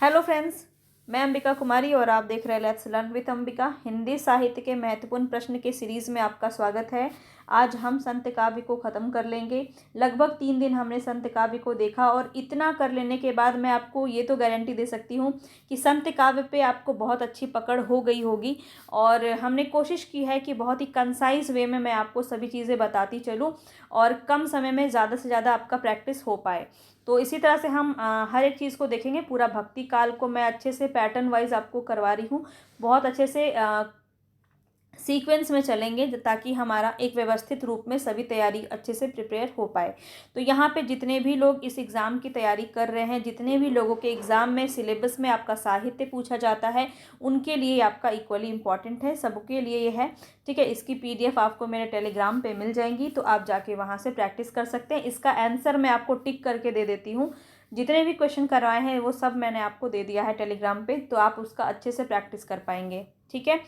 Hello friends, मैं अंबिका कुमारी और आप देख रहे हैं let's learn with Ambika. Hindi साहित्य के महत्वपूर्ण प्रश्न के सीरीज़ में आपका स्वागत है। आज हम संत काव्य को ख़त्म कर लेंगे। लगभग 3 दिन हमने संत काव्य को देखा और इतना कर लेने के बाद मैं आपको ये तो गारंटी दे सकती हूँ कि संत काव्य पे आपको बहुत अच्छी पकड़ हो गई होगी। और हमने कोशिश की है कि बहुत ही कंसाइज वे में मैं आपको सभी चीज़ें बताती चलूँ और कम समय में ज़्यादा से ज़्यादा आपका प्रैक्टिस हो पाए। तो इसी तरह से हम हर एक चीज़ को देखेंगे। पूरा भक्ति काल को मैं अच्छे से पैटर्न वाइज आपको करवा रही हूँ। बहुत अच्छे से सीक्वेंस में चलेंगे ताकि हमारा एक व्यवस्थित रूप में सभी तैयारी अच्छे से प्रिपेयर हो पाए। तो यहाँ पे जितने भी लोग इस एग्ज़ाम की तैयारी कर रहे हैं, जितने भी लोगों के एग्ज़ाम में सिलेबस में आपका साहित्य पूछा जाता है, उनके लिए आपका इक्वली इम्पॉर्टेंट है, सबके लिए ये है। ठीक है, इसकी PDF आपको मेरे टेलीग्राम पे मिल जाएंगी, तो आप जाके वहाँ से प्रैक्टिस कर सकते हैं। इसका आंसर मैं आपको टिक करके दे देती हूँ। जितने भी क्वेश्चन करवाए हैं वो सब मैंने आपको दे दिया है टेलीग्राम पे, तो आप उसका अच्छे से प्रैक्टिस कर पाएंगे। ठीक है,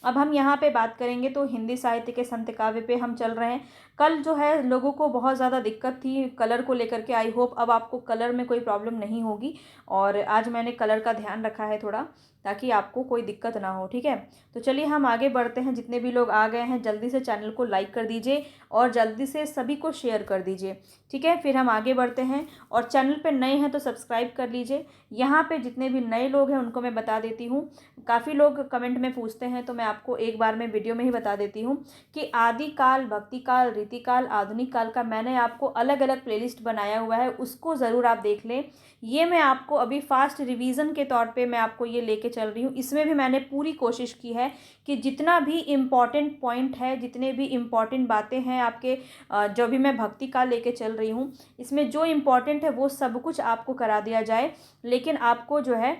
अब हम यहाँ पे बात करेंगे तो हिंदी साहित्य के संत काव्य पे हम चल रहे हैं। कल जो है लोगों को बहुत ज़्यादा दिक्कत थी कलर को लेकर के। आई होप अब आपको कलर में कोई प्रॉब्लम नहीं होगी और आज मैंने कलर का ध्यान रखा है थोड़ा, ताकि आपको कोई दिक्कत ना हो। ठीक है, तो चलिए हम आगे बढ़ते हैं। जितने भी लोग आ गए हैं जल्दी से चैनल को लाइक कर दीजिए और जल्दी से सभी को शेयर कर दीजिए। ठीक है, फिर हम आगे बढ़ते हैं। और चैनल पे नए हैं तो सब्सक्राइब कर लीजिए। यहाँ पे जितने भी नए लोग हैं उनको मैं बता देती हूँ। काफ़ी लोग कमेंट में पूछते हैं तो मैं आपको एक बार में वीडियो में ही बता देती हूँ कि आदि काल, भक्ति काल, रीति काल, आधुनिक काल का मैंने आपको अलग अलग प्लेलिस्ट बनाया हुआ है, उसको ज़रूर आप देख लें। ये मैं आपको अभी फास्ट रिवीजन के तौर पे मैं आपको ये लेके चल रही हूँ। इसमें भी मैंने पूरी कोशिश की है कि जितना भी इम्पॉर्टेंट पॉइंट है, जितने भी इम्पॉर्टेंट बातें हैं आपके, जो भी मैं भक्ति काल लेके चल रही हूँ, इसमें जो इम्पॉर्टेंट है वो सब कुछ आपको करा दिया जाए। लेकिन आपको जो है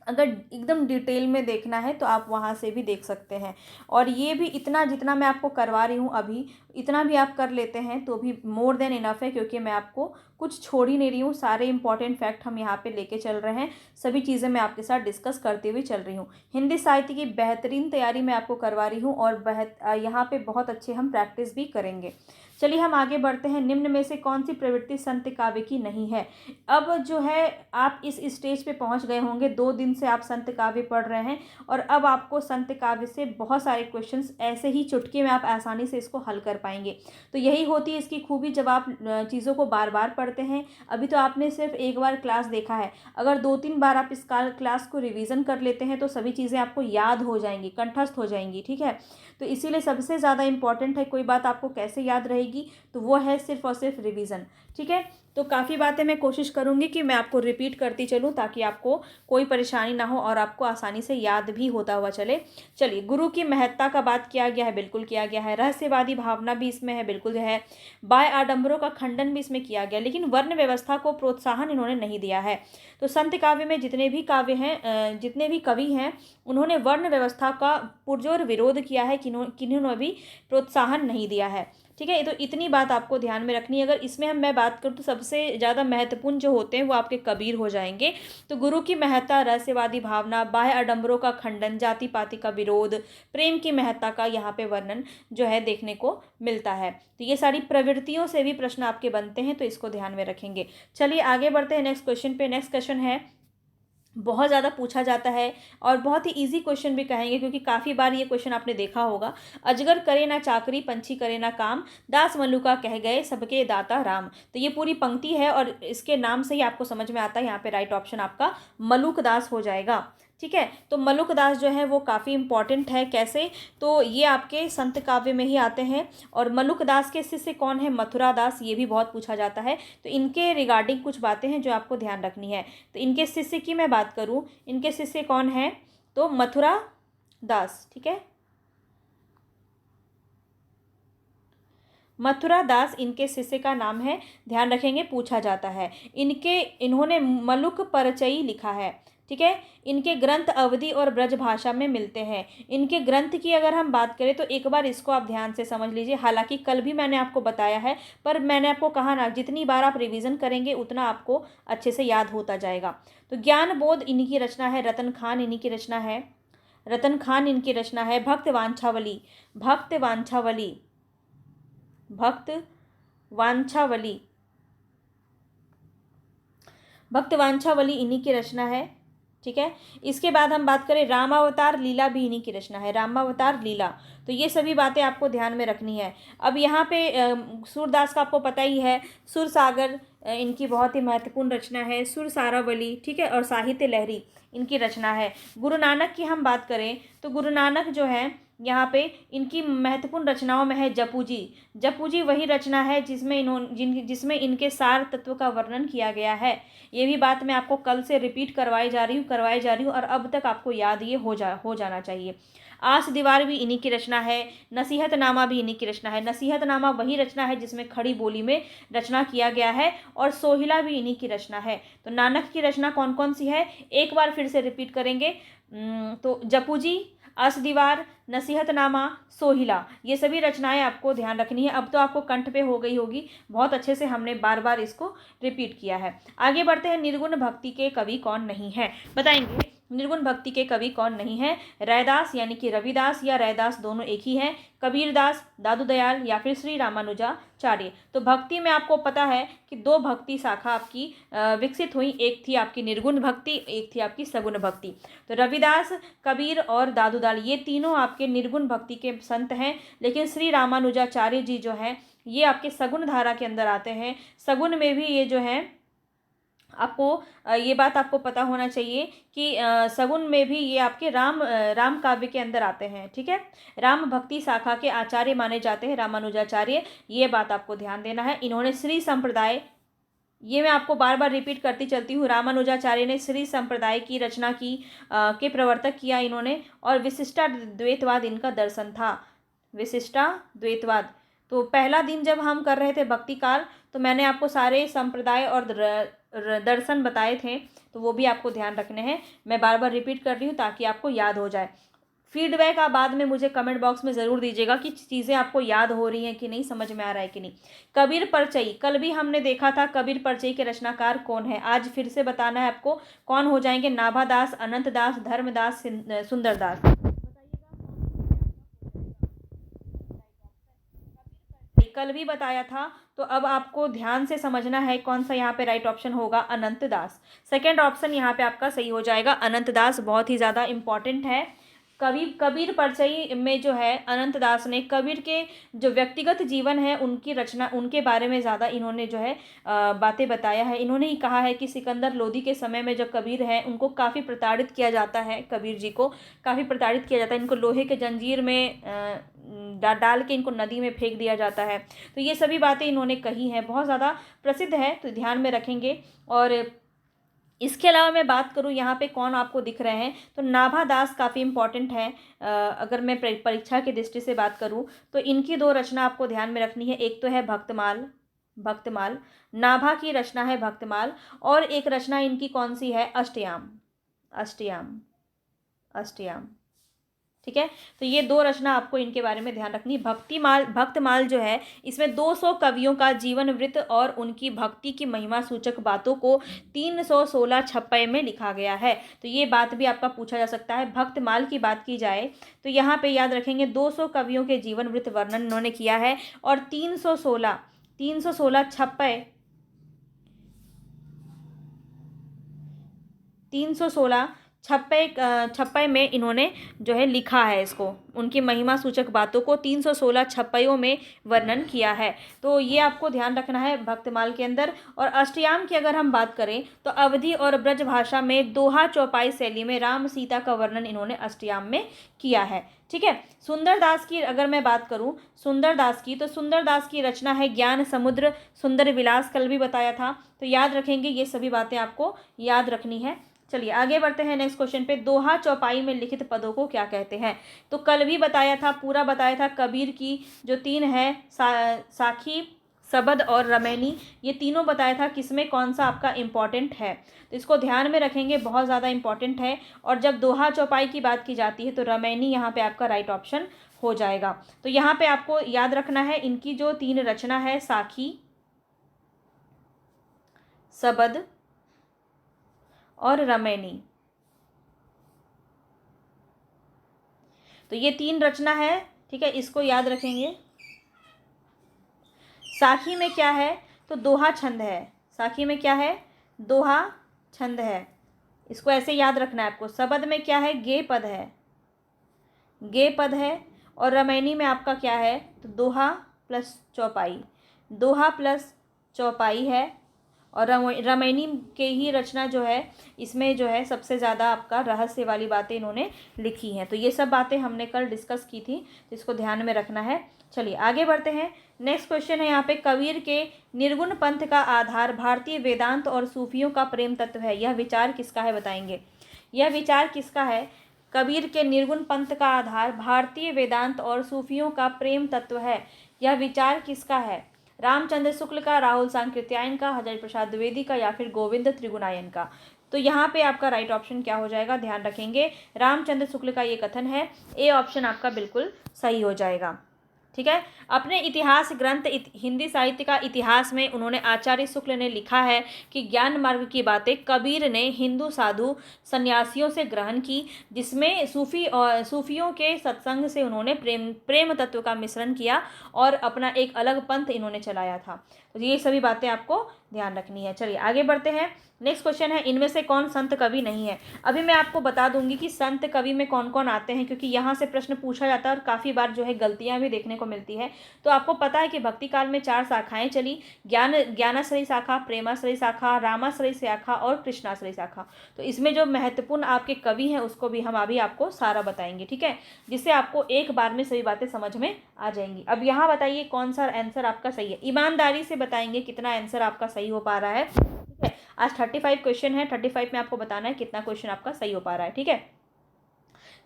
अगर एकदम डिटेल में देखना है तो आप वहाँ से भी देख सकते हैं। और ये भी इतना जितना मैं आपको करवा रही हूँ अभी, इतना भी आप कर लेते हैं तो भी मोर देन इनफ है, क्योंकि मैं आपको कुछ छोड़ ही नहीं रही हूँ। सारे इंपॉर्टेंट फैक्ट हम यहाँ पे लेके चल रहे हैं, सभी चीज़ें मैं आपके साथ डिस्कस करते हुए चल रही हूँ। हिंदी साहित्य की बेहतरीन तैयारी मैं आपको करवा रही हूँ और यहाँ पे बहुत अच्छे हम प्रैक्टिस भी करेंगे। चलिए हम आगे बढ़ते हैं। निम्न में से कौन सी प्रवृत्ति संत काव्य की नहीं है? अब जो है आप इस स्टेज पे पहुंच गए होंगे, 2 दिन से आप संत काव्य पढ़ रहे हैं और अब आपको संत काव्य से बहुत सारे क्वेश्चंस ऐसे ही चुटकी में आप आसानी से इसको हल कर पाएंगे। तो यही होती है इसकी खूबी, जब आप चीज़ों को बार बार पढ़ते हैं। अभी तो आपने सिर्फ एक बार क्लास देखा है, अगर 2-3 बार आप इस क्लास को रिविज़न कर लेते हैं तो सभी चीज़ें आपको याद हो जाएंगी, कंठस्थ हो जाएंगी। ठीक है, तो इसीलिए सबसे ज़्यादा इंपॉर्टेंट है कोई बात आपको कैसे याद रहेगी, तो वो है सिर्फ और सिर्फ रिवीजन। ठीक है, तो काफ़ी बातें मैं कोशिश करूँगी कि मैं आपको रिपीट करती चलूँ ताकि आपको कोई परेशानी ना हो और आपको आसानी से याद भी होता हुआ चले। चलिए, गुरु की महत्ता का बात किया गया है, बिल्कुल किया गया है। रहस्यवादी भावना भी इसमें है, बिल्कुल है। बाय आडंबरों का खंडन भी इसमें किया गया, लेकिन वर्ण व्यवस्था को प्रोत्साहन इन्होंने नहीं दिया है। तो संत काव्य में जितने भी काव्य हैं, जितने भी कवि हैं, उन्होंने वर्ण व्यवस्था का पुरजोर विरोध किया है, किन्होंने भी प्रोत्साहन नहीं दिया है। ठीक है, तो इतनी बात आपको ध्यान में रखनी है। अगर इसमें मैं बात करूँ तो सबसे ज़्यादा महत्वपूर्ण जो होते हैं वो आपके कबीर हो जाएंगे। तो गुरु की महत्ता, रहस्यवादी भावना, बाह्य आडंबरों का खंडन, जाति पाति का विरोध, प्रेम की महत्ता का यहाँ पे वर्णन जो है देखने को मिलता है। तो ये सारी प्रवृत्तियों से भी प्रश्न आपके बनते हैं, तो इसको ध्यान में रखेंगे। चलिए आगे बढ़ते हैं नेक्स्ट क्वेश्चन पे। नेक्स्ट क्वेश्चन है, बहुत ज़्यादा पूछा जाता है और बहुत ही इजी क्वेश्चन भी कहेंगे, क्योंकि काफ़ी बार ये क्वेश्चन आपने देखा होगा। अजगर करे ना चाकरी, पंछी करे ना काम, दास मल्लुका कह गए सबके दाता राम। तो ये पूरी पंक्ति है और इसके नाम से ही आपको समझ में आता है, यहाँ पे राइट ऑप्शन आपका मलुक दास हो जाएगा। ठीक है, तो मलुक दास जो है वो काफ़ी इंपॉर्टेंट है। कैसे? तो ये आपके संत काव्य में ही आते हैं। और मलुक दास के शिष्य कौन है? मथुरा दास, ये भी बहुत पूछा जाता है। तो इनके रिगार्डिंग कुछ बातें हैं जो आपको ध्यान रखनी है। तो इनके शिष्य की मैं बात करूं, इनके शिष्य कौन है? तो मथुरा दास। ठीक है, मथुरा दास इनके शिष्य का नाम है, ध्यान रखेंगे, पूछा जाता है। इन्होंने मलुक परचयी लिखा है। ठीक है, इनके ग्रंथ अवधी और ब्रज भाषा में मिलते हैं। इनके ग्रंथ की अगर हम बात करें तो एक बार इसको आप ध्यान से समझ लीजिए। हालांकि कल भी मैंने आपको बताया है, पर मैंने आपको कहा ना, जितनी बार आप रिवीजन करेंगे उतना आपको अच्छे से याद होता जाएगा। तो ज्ञान बोध इन्हीं की रचना है, रतन खान इन्हीं की रचना है, रतन खान इनकी रचना है। भक्त वांछावली, भक्त वांछावली, भक्त वांछावली, भक्तवांछावली इन्हीं की रचना है। ठीक है, इसके बाद हम बात करें रामावतार लीला भी इन्हीं की रचना है, रामावतार लीला। तो ये सभी बातें आपको ध्यान में रखनी है। अब यहाँ पे सूरदास का आपको पता ही है, सुर सागर इनकी बहुत ही महत्वपूर्ण रचना है, सुर सारावली, ठीक है, और साहित्य लहरी इनकी रचना है। गुरु नानक की हम बात करें तो गुरु नानक जो है यहाँ पे इनकी महत्वपूर्ण रचनाओं में है जपूजी। जपूजी वही रचना है जिसमें इनके सार तत्व का वर्णन किया गया है। ये भी बात मैं आपको कल से रिपीट करवाई जा रही हूँ और अब तक आपको याद ये हो जाना चाहिए। आस दीवार भी इन्हीं की रचना है, नसीहतनामा भी इन्हीं की रचना है। नसीहतनामा वही रचना है जिसमें खड़ी बोली में रचना किया गया है, और सोहिला भी इन्हीं की रचना है। तो नानक की रचना कौन कौन सी है, एक बार फिर से रिपीट करेंगे। तो जपूजी, अस दीवार, नसीहतनामा, सोहिला, ये सभी रचनाएं आपको ध्यान रखनी है। अब तो आपको कंठ पे हो गई होगी, बहुत अच्छे से हमने बार बार इसको रिपीट किया है। आगे बढ़ते हैं, निर्गुण भक्ति के कवि कौन नहीं है, बताएंगे। निर्गुण भक्ति के कवि कौन नहीं है, रैदास यानी कि रविदास या रैदास दोनों एक ही हैं, कबीरदास, दादू दयाल या फिर श्री रामानुजाचार्य। तो भक्ति में आपको पता है कि दो भक्ति शाखा आपकी विकसित हुई, एक थी आपकी निर्गुण भक्ति, एक थी आपकी सगुण भक्ति। तो रविदास, कबीर और दादू दयाल ये तीनों आपके निर्गुण भक्ति के संत हैं, लेकिन श्री रामानुजाचार्य जी जो हैं ये आपके सगुण धारा के अंदर आते हैं। सगुण में भी ये जो है आपको ये बात आपको पता होना चाहिए कि सगुन में भी ये आपके राम काव्य के अंदर आते हैं। ठीक है, राम भक्ति शाखा के आचार्य माने जाते हैं रामानुजाचार्य, ये बात आपको ध्यान देना है। इन्होंने श्री संप्रदाय, ये मैं आपको बार बार रिपीट करती चलती हूँ, रामानुजाचार्य ने श्री संप्रदाय की रचना की के प्रवर्तक किया इन्होंने, और विशिष्टा द्वैतवाद इनका दर्शन था, विशिष्टा द्वैतवाद। तो पहला दिन जब हम कर रहे थे भक्ति काल, तो मैंने आपको सारे संप्रदाय और दर्शन बताए थे, तो वो भी आपको ध्यान रखने हैं। मैं बार बार रिपीट कर रही हूँ ताकि आपको याद हो जाए। फीडबैक आप बाद में मुझे कमेंट बॉक्स में ज़रूर दीजिएगा कि चीज़ें आपको याद हो रही हैं कि नहीं, समझ में आ रहा है कि नहीं। कबीर परचई, कल भी हमने देखा था कबीर परचई के रचनाकार कौन है, आज फिर से बताना है आपको कौन हो जाएंगे। नाभादास, अनंतदास, धर्मदास, सुंदरदास। कल भी बताया था, तो अब आपको ध्यान से समझना है कौन सा यहाँ पे राइट ऑप्शन होगा, अनंतदास। सेकंड ऑप्शन यहाँ पे आपका सही हो जाएगा, अनंतदास बहुत ही ज़्यादा इंपॉर्टेंट है। कबीर परचई में जो है अनंतदास ने कबीर के जो व्यक्तिगत जीवन है उनकी रचना, उनके बारे में ज़्यादा इन्होंने जो है बातें बताया है। इन्होंने ही कहा है कि सिकंदर लोदी के समय में जो कबीर है उनको काफ़ी प्रताड़ित किया जाता है, कबीर जी को काफ़ी प्रताड़ित किया जाता है, इनको लोहे के जंजीर में डाल के इनको नदी में फेंक दिया जाता है। तो ये सभी बातें इन्होंने कही हैं, बहुत ज़्यादा प्रसिद्ध है, तो ध्यान में रखेंगे। और इसके अलावा मैं बात करूँ यहाँ पे कौन आपको दिख रहे हैं, तो नाभादास काफ़ी इंपॉर्टेंट है। अगर मैं परीक्षा की दृष्टि से बात करूँ तो इनकी दो रचना आपको ध्यान में रखनी है, एक तो है भक्तमाल, नाभा की रचना है भक्तमाल, और एक रचना इनकी कौन सी है, अष्टयाम। ठीक है, तो ये दो रचना आपको इनके बारे में ध्यान रखनी। भक्तमाल जो है इसमें 200 कवियों का जीवन वृत्त और उनकी भक्ति की महिमा सूचक बातों को 316 छप्पे में लिखा गया है। तो ये बात भी आपका पूछा जा सकता है। भक्तमाल की बात की जाए तो यहाँ पे याद रखेंगे 200 कवियों के जीवन वृत्त वर्णन इन्होंने किया है, और 316 छप्पे में इन्होंने जो है लिखा है इसको, उनकी महिमा सूचक बातों को 316 छप्पयों में वर्णन किया है। तो ये आपको ध्यान रखना है भक्तमाल के अंदर। और अष्टयाम की अगर हम बात करें तो अवधि और ब्रज भाषा में दोहा चौपाई शैली में राम सीता का वर्णन इन्होंने अष्टयाम में किया है। ठीक है, सुंदरदास की अगर मैं बात करूं सुंदरदास की रचना है ज्ञान समुद्र सुंदर विलास, कल भी बताया था, तो याद रखेंगे, ये सभी बातें आपको याद रखनी है। चलिए आगे बढ़ते हैं नेक्स्ट क्वेश्चन पे। दोहा चौपाई में लिखित पदों को क्या कहते हैं, तो कल भी बताया था, पूरा बताया था। कबीर की जो 3 है, साखी, सबद और रमैनी, ये तीनों बताया था किसमें कौन सा आपका इंपॉर्टेंट है, तो इसको ध्यान में रखेंगे, बहुत ज़्यादा इंपॉर्टेंट है। और जब दोहा चौपाई की बात की जाती है तो रमैनी यहाँ पे आपका राइट ऑप्शन हो जाएगा। तो यहाँ पे आपको याद रखना है इनकी जो 3 रचना है, साखी, सबद और रमैनी, तो ये 3 रचना है। ठीक है, इसको याद रखेंगे। साखी में क्या है, तो दोहा छंद है। साखी में क्या है, दोहा छंद है। इसको ऐसे याद रखना है आपको। सबद में क्या है, गे पद है, गे पद है। और रमैनी में आपका क्या है, तो दोहा प्लस चौपाई, दोहा प्लस चौपाई है। और रमैनी के ही रचना जो है, इसमें जो है सबसे ज़्यादा आपका रहस्य वाली बातें इन्होंने लिखी हैं। तो ये सब बातें हमने कल डिस्कस की थी, तो इसको ध्यान में रखना है। चलिए आगे बढ़ते हैं। नेक्स्ट क्वेश्चन है यहाँ पे, कबीर के निर्गुण पंथ का आधार भारतीय वेदांत और सूफियों का प्रेम तत्व है, यह विचार किसका है, बताएंगे। यह विचार किसका है, कबीर के निर्गुण पंथ का आधार भारतीय वेदांत और सूफियों का प्रेम तत्व है, यह विचार किसका है। रामचंद्र शुक्ल का, राहुल सांकृत्यायन का, हरिहर प्रसाद द्विवेदी का, या फिर गोविंद त्रिगुणायन का। तो यहाँ पे आपका राइट ऑप्शन क्या हो जाएगा, ध्यान रखेंगे, रामचंद्र शुक्ल का ये कथन है। ए ऑप्शन आपका बिल्कुल सही हो जाएगा। ठीक है। अपने इतिहास ग्रंथ हिंदी साहित्य का इतिहास में उन्होंने, आचार्य शुक्ल ने लिखा है कि ज्ञान मार्ग की बातें कबीर ने हिंदू साधु सन्यासियों से ग्रहण की, जिसमें सूफियों के सत्संग से उन्होंने प्रेम तत्व का मिश्रण किया और अपना एक अलग पंथ इन्होंने चलाया था। तो ये सभी बातें आपको ध्यान रखनी है। चलिए आगे बढ़ते हैं। नेक्स्ट क्वेश्चन है, इनमें से कौन संत कवि नहीं है। अभी मैं आपको बता दूंगी कि संत कवि में कौन कौन आते हैं, क्योंकि यहाँ से प्रश्न पूछा जाता है और काफ़ी बार जो है गलतियाँ भी देखने को मिलती है। तो आपको पता है कि भक्ति काल में 4 शाखाएं चली, ज्ञानाश्रयी शाखा, प्रेमाश्रयी शाखा, रामाश्रयी शाखा और कृष्णाश्रयी शाखा। तो इसमें जो महत्वपूर्ण आपके कवि हैं उसको भी हम अभी आपको सारा बताएंगे, ठीक है, जिससे आपको एक बार में सभी बातें समझ में आ जाएंगी। अब यहाँ बताइए कौन सा आंसर आपका सही है, ईमानदारी से बताएंगे कितना आंसर आपका सही हो पा रहा है। ठीक है, आज 35 क्वेश्चन है, 35 में आपको बताना है कितना क्वेश्चन आपका सही हो पा रहा है। ठीक है,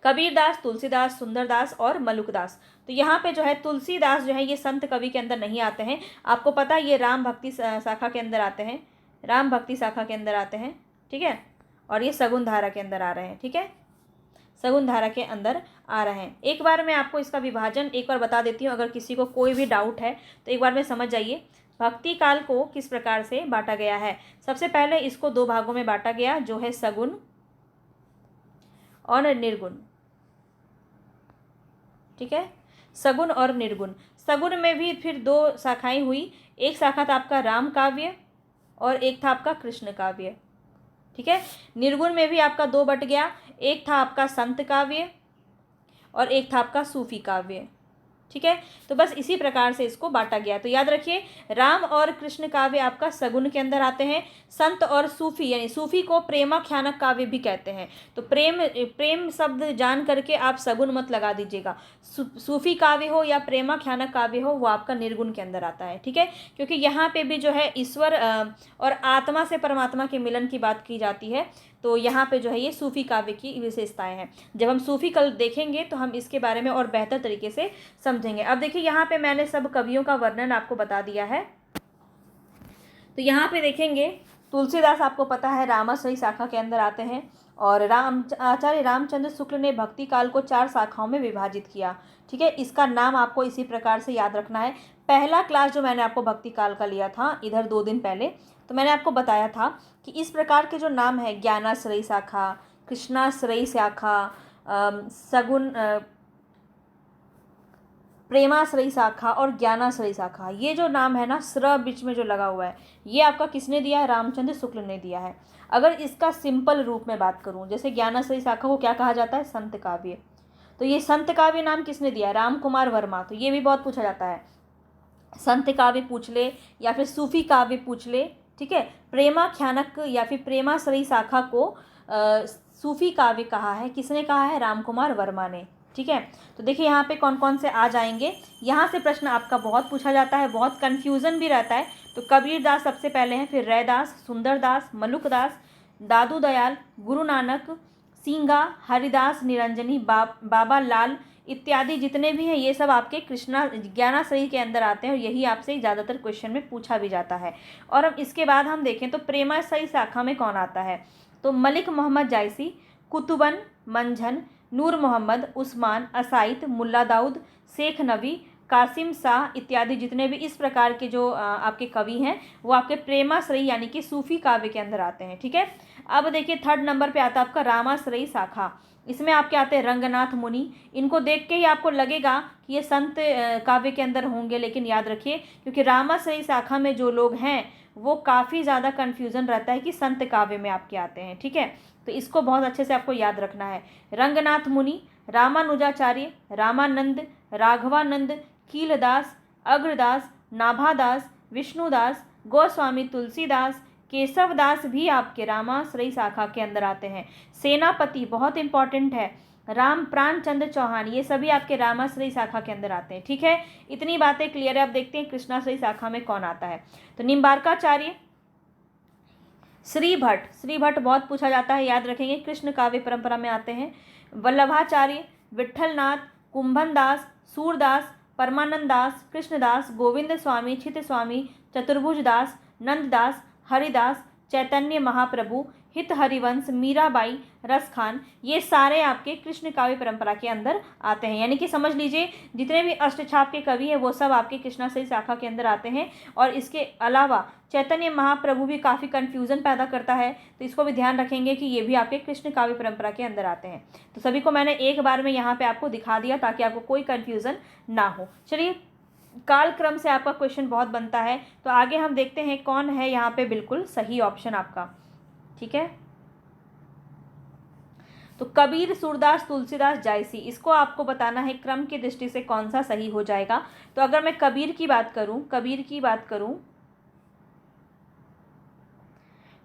कबीरदास, तुलसीदास, सुंदरदास और मलुकदास। तो यहाँ पे जो है तुलसीदास जो है ये संत कवि के अंदर नहीं आते हैं। आपको पता है ये राम भक्ति शाखा के अंदर आते हैं, राम भक्ति शाखा के अंदर आते हैं। ठीक है, और ये सगुन धारा के अंदर आ रहे हैं। ठीक है, सगुन धारा के अंदर आ रहे हैं। एक बार मैं आपको इसका विभाजन एक बार बता देती हूँ, अगर किसी को कोई भी डाउट है तो एक बार में समझ जाइए। भक्ति काल को किस प्रकार से बांटा गया है। सबसे पहले इसको 2 भागों में बांटा गया, जो है सगुन और निर्गुण। ठीक है, सगुन और निर्गुण। सगुन में भी फिर 2 शाखाएं हुई, एक शाखा था आपका राम काव्य और एक था आपका कृष्ण काव्य। ठीक है, निर्गुण में भी आपका 2 बट गया, एक था आपका संत काव्य और एक था आपका सूफी काव्य। ठीक है, तो बस इसी प्रकार से इसको बांटा गया। तो याद रखिए, राम और कृष्ण काव्य आपका सगुन के अंदर आते हैं। संत और सूफी, यानी सूफी को प्रेमाख्यानक काव्य भी कहते हैं। तो प्रेम शब्द जान करके आप सगुन मत लगा दीजिएगा। सूफी काव्य हो या प्रेमाख्यानक काव्य हो, वो आपका निर्गुण के अंदर आता है। ठीक है, क्योंकि यहाँ पे भी जो है ईश्वर और आत्मा से परमात्मा के मिलन की बात की जाती है। तो यहाँ पे जो है ये सूफी काव्य की विशेषताएं हैं। जब हम सूफी कल देखेंगे तो हम इसके बारे में और बेहतर तरीके से समझेंगे। अब देखिए, यहाँ पे मैंने सब कवियों का वर्णन आपको बता दिया है। तो यहाँ पे देखेंगे, तुलसीदास आपको पता है रामाश्रयी शाखा के अंदर आते हैं, और आचार्य रामचंद्र शुक्ल ने भक्ति काल को 4 शाखाओं में विभाजित किया। ठीक है, इसका नाम आपको इसी प्रकार से याद रखना है। पहला क्लास जो मैंने आपको भक्ति काल का लिया था इधर 2 दिन पहले, तो मैंने आपको बताया था कि इस प्रकार के जो नाम है, ज्ञानाश्रयी शाखा, कृष्णाश्रयी शाखा, सगुन प्रेमाश्रयी शाखा और ज्ञानाश्रयी शाखा, ये जो नाम है ना, स्र बीच में जो लगा हुआ है, ये आपका किसने दिया है, रामचंद्र शुक्ल ने दिया है। अगर इसका सिंपल रूप में बात करूं, जैसे ज्ञानाश्रयी शाखा को क्या कहा जाता है, संत काव्य। तो ये संत काव्य नाम किसने दिया, राम कुमार वर्मा। तो ये भी बहुत पूछा जाता है, संत काव्य पूछ ले या फिर सूफी काव्य पूछ ले। ठीक है, प्रेमाख्यानक या फिर प्रेमाश्रयी शाखा को सूफी काव्य कहा है, किसने कहा है, राम कुमार वर्मा ने। ठीक है, तो देखिए यहाँ पे कौन कौन से आ जाएंगे। यहाँ से प्रश्न आपका बहुत पूछा जाता है, बहुत कन्फ्यूज़न भी रहता है। तो कबीरदास सबसे पहले हैं, फिर रैदास, सुंदरदास, मलुकदास, दादू दयाल, गुरु नानक, सिंगा, हरिदास निरंजनी, बाबा लाल इत्यादि जितने भी हैं, ये सब आपके ज्ञानाश्रयी के अंदर आते हैं, और यही आपसे ज़्यादातर क्वेश्चन में पूछा भी जाता है। और अब इसके बाद हम देखें तो प्रेमाश्रयी शाखा में कौन आता है, तो मलिक मोहम्मद जायसी, कुतुबन, मंझन, नूर मोहम्मद, उस्मान, असाइद, मुल्ला दाऊद, शेख नबी, कासिम शाह इत्यादि जितने भी इस प्रकार के जो आपके कवि हैं, वो आपके प्रेमाश्रयी यानी कि सूफी काव्य के अंदर आते हैं। ठीक है, अब देखिए 3rd नंबर पे आता है आपका रामाश्रयी शाखा। इसमें आपके आते हैं रंगनाथ मुनि। इनको देख के ही आपको लगेगा कि ये संत काव्य के अंदर होंगे, लेकिन याद रखिए, क्योंकि रामाश्रयी शाखा में जो लोग हैं वो काफ़ी ज़्यादा कन्फ्यूज़न रहता है कि संत काव्य में आपके आते हैं। ठीक है, तो इसको बहुत अच्छे से आपको याद रखना है। रंगनाथ मुनि, रामानुजाचार्य, रामानंद, राघवानंद, कीलदास, अग्रदास, नाभादास, विष्णुदास, गोस्वामी तुलसीदास, केशवदास भी आपके रामाश्रयी शाखा के अंदर आते हैं। सेनापति बहुत इंपॉर्टेंट है, राम प्राणचंद्र चौहान, ये सभी आपके रामाश्रयी शाखा के अंदर आते हैं। ठीक है, इतनी बातें क्लियर है। अब देखते हैं कृष्णाश्रयी शाखा में कौन आता है। तो निम्बार्काचार्य, श्री भट्ट बहुत पूछा जाता है, याद रखेंगे, कृष्ण काव्य परंपरा में आते हैं। वल्लभाचार्य, विट्ठलनाथ, कुंभन दास, सूरदास, परमानंद दास, कृष्णदास, गोविंद स्वामी, चित स्वामी, चतुर्भुज दास, नंददास, हरिदास, चैतन्य महाप्रभु, हित हरिवंश, मीराबाई, रसखान, ये सारे आपके कृष्ण काव्य परंपरा के अंदर आते हैं। यानी कि समझ लीजिए जितने भी अष्टछाप के कवि हैं वो सब आपके कृष्णाश्रयी शाखा के अंदर आते हैं। और इसके अलावा चैतन्य महाप्रभु भी काफ़ी कन्फ्यूज़न पैदा करता है, तो इसको भी ध्यान रखेंगे कि ये भी आपके कृष्ण काव्य परंपरा के अंदर आते हैं। तो सभी को मैंने एक बार में यहाँ पर आपको दिखा दिया ताकि आपको कोई कन्फ्यूज़न ना हो। चलिए, कालक्रम से आपका क्वेश्चन बहुत बनता है, तो आगे हम देखते हैं कौन है यहाँ पे बिल्कुल सही ऑप्शन आपका। ठीक है, तो कबीर, सूरदास, तुलसीदास, जायसी, इसको आपको बताना है क्रम की दृष्टि से कौन सा सही हो जाएगा। तो अगर मैं कबीर की बात करूं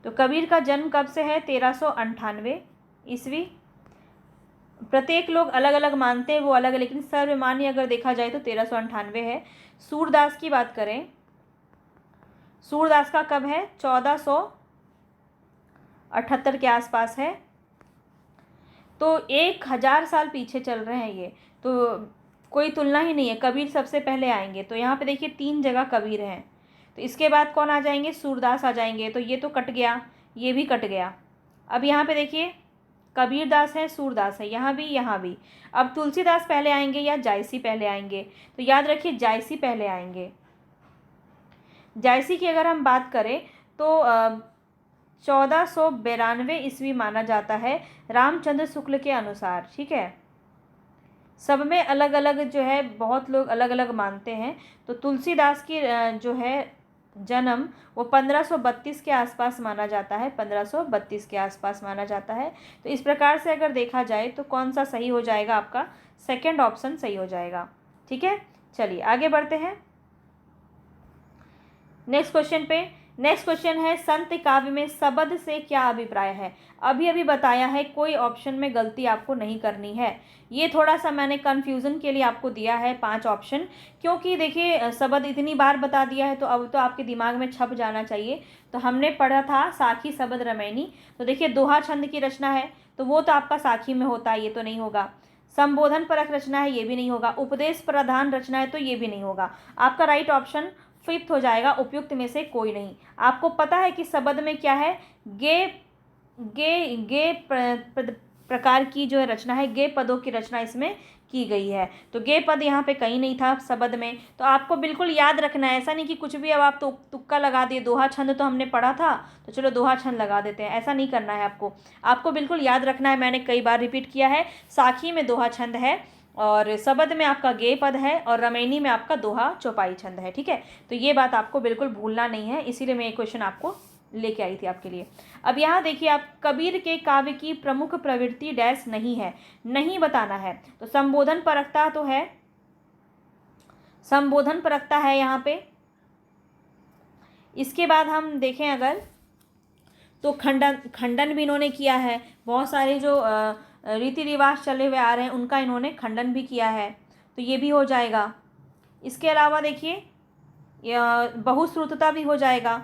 तो कबीर का जन्म कब से है? 1398 ईस्वी। प्रत्येक लोग अलग अलग मानते हैं, वो अलग है, लेकिन सर्वमान्य अगर देखा जाए तो 1398 है। सूरदास की बात करें, सूरदास का कब है? 1478 के आसपास है। तो 1000 साल पीछे चल रहे हैं ये, तो कोई तुलना ही नहीं है। कबीर सबसे पहले आएंगे। तो यहाँ पे देखिए 3 जगह कबीर हैं, तो इसके बाद कौन आ जाएंगे? सूरदास आ जाएंगे। तो ये तो कट गया, ये भी कट गया। अब यहाँ पे देखिए कबीरदास है, सूरदास है, यहाँ भी। अब तुलसीदास पहले आएंगे या जायसी पहले आएंगे? तो याद रखिए जायसी पहले आएंगे। जायसी की अगर हम बात करें तो 1492 ईस्वी माना जाता है रामचंद्र शुक्ल के अनुसार। ठीक है, सब में अलग अलग जो है, बहुत लोग अलग अलग मानते हैं। तो तुलसीदास की जो है जन्म वो 1532 के आसपास माना जाता है, 1532 के आसपास माना जाता है। तो इस प्रकार से अगर देखा जाए तो कौन सा सही हो जाएगा? आपका सेकंड ऑप्शन सही हो जाएगा। ठीक है, चलिए आगे बढ़ते हैं नेक्स्ट क्वेश्चन पे। नेक्स्ट क्वेश्चन है, संत काव्य में शब्द से क्या अभिप्राय है? अभी बताया है, कोई ऑप्शन में गलती आपको नहीं करनी है। ये थोड़ा सा मैंने कन्फ्यूज़न के लिए आपको दिया है 5 ऑप्शन, क्योंकि देखिए शब्द इतनी बार बता दिया है तो अब तो आपके दिमाग में छप जाना चाहिए। तो हमने पढ़ा था साखी शब्द रमैनी, तो देखिए दोहा छंद की रचना है, तो वो तो आपका साखी में होता है, ये तो नहीं होगा। संबोधन परक रचना है, ये भी नहीं होगा। उपदेश प्रधान रचना है, तो ये भी नहीं होगा। आपका राइट ऑप्शन 5th हो जाएगा, उपयुक्त में से कोई नहीं। आपको पता है कि शब्द में क्या है? गे प्रकार की जो रचना है, गे पदों की रचना इसमें की गई है। तो गे पद यहाँ पे कहीं नहीं था शब्द में, तो आपको बिल्कुल याद रखना है। ऐसा नहीं कि कुछ भी अब आप तो तुक्का लगा दिए। दोहा छंद तो हमने पढ़ा था, तो चलो दोहा छंद लगा देते हैं, ऐसा नहीं करना है आपको बिल्कुल याद रखना है। मैंने कई बार रिपीट किया है, साखी में दोहा छंद है, और शब्द में आपका गे पद है, और रमैनी में आपका दोहा चौपाई छंद है। ठीक है, तो ये बात आपको बिल्कुल भूलना नहीं है, इसीलिए मैं ये क्वेश्चन आपको लेके आई थी आपके लिए। अब यहाँ देखिए, आप कबीर के काव्य की प्रमुख प्रवृत्ति डैश नहीं है, नहीं बताना है। तो संबोधन परकता तो है, संबोधन परकता है यहाँ पे। इसके बाद हम देखें अगर, तो खंडन भी इन्होंने किया है। बहुत सारे जो रीति रिवाज चले हुए आ रहे हैं उनका इन्होंने खंडन भी किया है, तो ये भी हो जाएगा। इसके अलावा देखिए बहुश्रुतता भी हो जाएगा,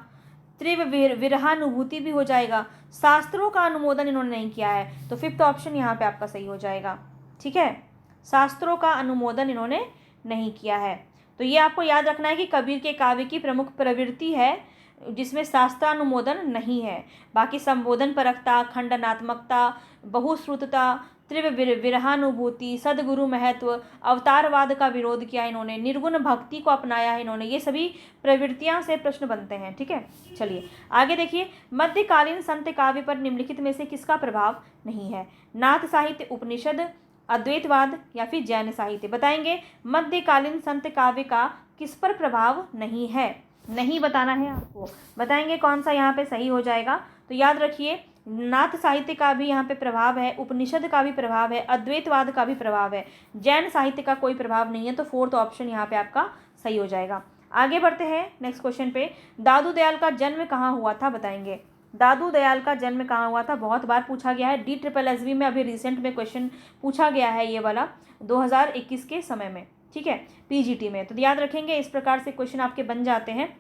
तीव्र विरहानुभूति भी हो जाएगा। शास्त्रों का अनुमोदन इन्होंने नहीं किया है, तो 5th ऑप्शन यहाँ पे आपका सही हो जाएगा। ठीक है, शास्त्रों का अनुमोदन इन्होंने नहीं किया है। तो ये आपको याद रखना है कि कबीर के काव्य की प्रमुख प्रवृत्ति है जिसमें शास्त्रानुमोदन नहीं है। बाकी संबोधन परकता, खंडनात्मकता, बहुश्रुतता, तीव्र विरहानुभूति, सदगुरु महत्व, अवतारवाद का विरोध किया इन्होंने, निर्गुण भक्ति को अपनाया है इन्होंने, ये सभी प्रवृत्तियां से प्रश्न बनते हैं। ठीक है, चलिए आगे देखिए। मध्यकालीन संत काव्य पर निम्नलिखित में से किसका प्रभाव नहीं है? नाथ साहित्य, उपनिषद, अद्वैतवाद या फिर जैन साहित्य? बताएंगे मध्यकालीन संत काव्य का किस पर प्रभाव नहीं है। नहीं बताना है आपको, बताएंगे कौन सा यहाँ पे सही हो जाएगा। तो याद रखिए, नाथ साहित्य का भी यहाँ पे प्रभाव है, उपनिषद का भी प्रभाव है, अद्वैतवाद का भी प्रभाव है, जैन साहित्य का कोई प्रभाव नहीं है। तो फोर्थ ऑप्शन यहाँ पे आपका सही हो जाएगा। आगे बढ़ते हैं नेक्स्ट क्वेश्चन पे। दादू दयाल का जन्म कहाँ हुआ था, बताएंगे। दादू दयाल का जन्म कहाँ हुआ था, बहुत बार पूछा गया है, DSSB में अभी रिसेंट में क्वेश्चन पूछा गया है ये वाला 2021 के समय में, ठीक है, PGT में। तो याद रखेंगे, इस प्रकार से क्वेश्चन आपके बन जाते हैं।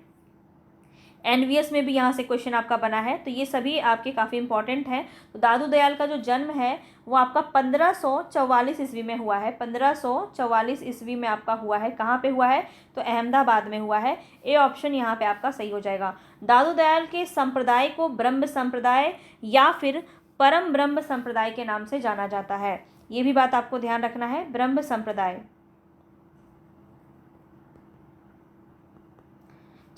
NVS में भी यहाँ से क्वेश्चन आपका बना है, तो ये सभी आपके काफ़ी इंपॉर्टेंट हैं। तो दादू दयाल का जो जन्म है वो आपका 1544 ईस्वी में हुआ है, 1544 ईस्वी में आपका हुआ है। कहाँ पे हुआ है, तो अहमदाबाद में हुआ है। ए ऑप्शन यहाँ पे आपका सही हो जाएगा। दादू दयाल के संप्रदाय को ब्रह्म संप्रदाय या फिर परम ब्रह्म संप्रदाय के नाम से जाना जाता है, ये भी बात आपको ध्यान रखना है, ब्रह्म संप्रदाय,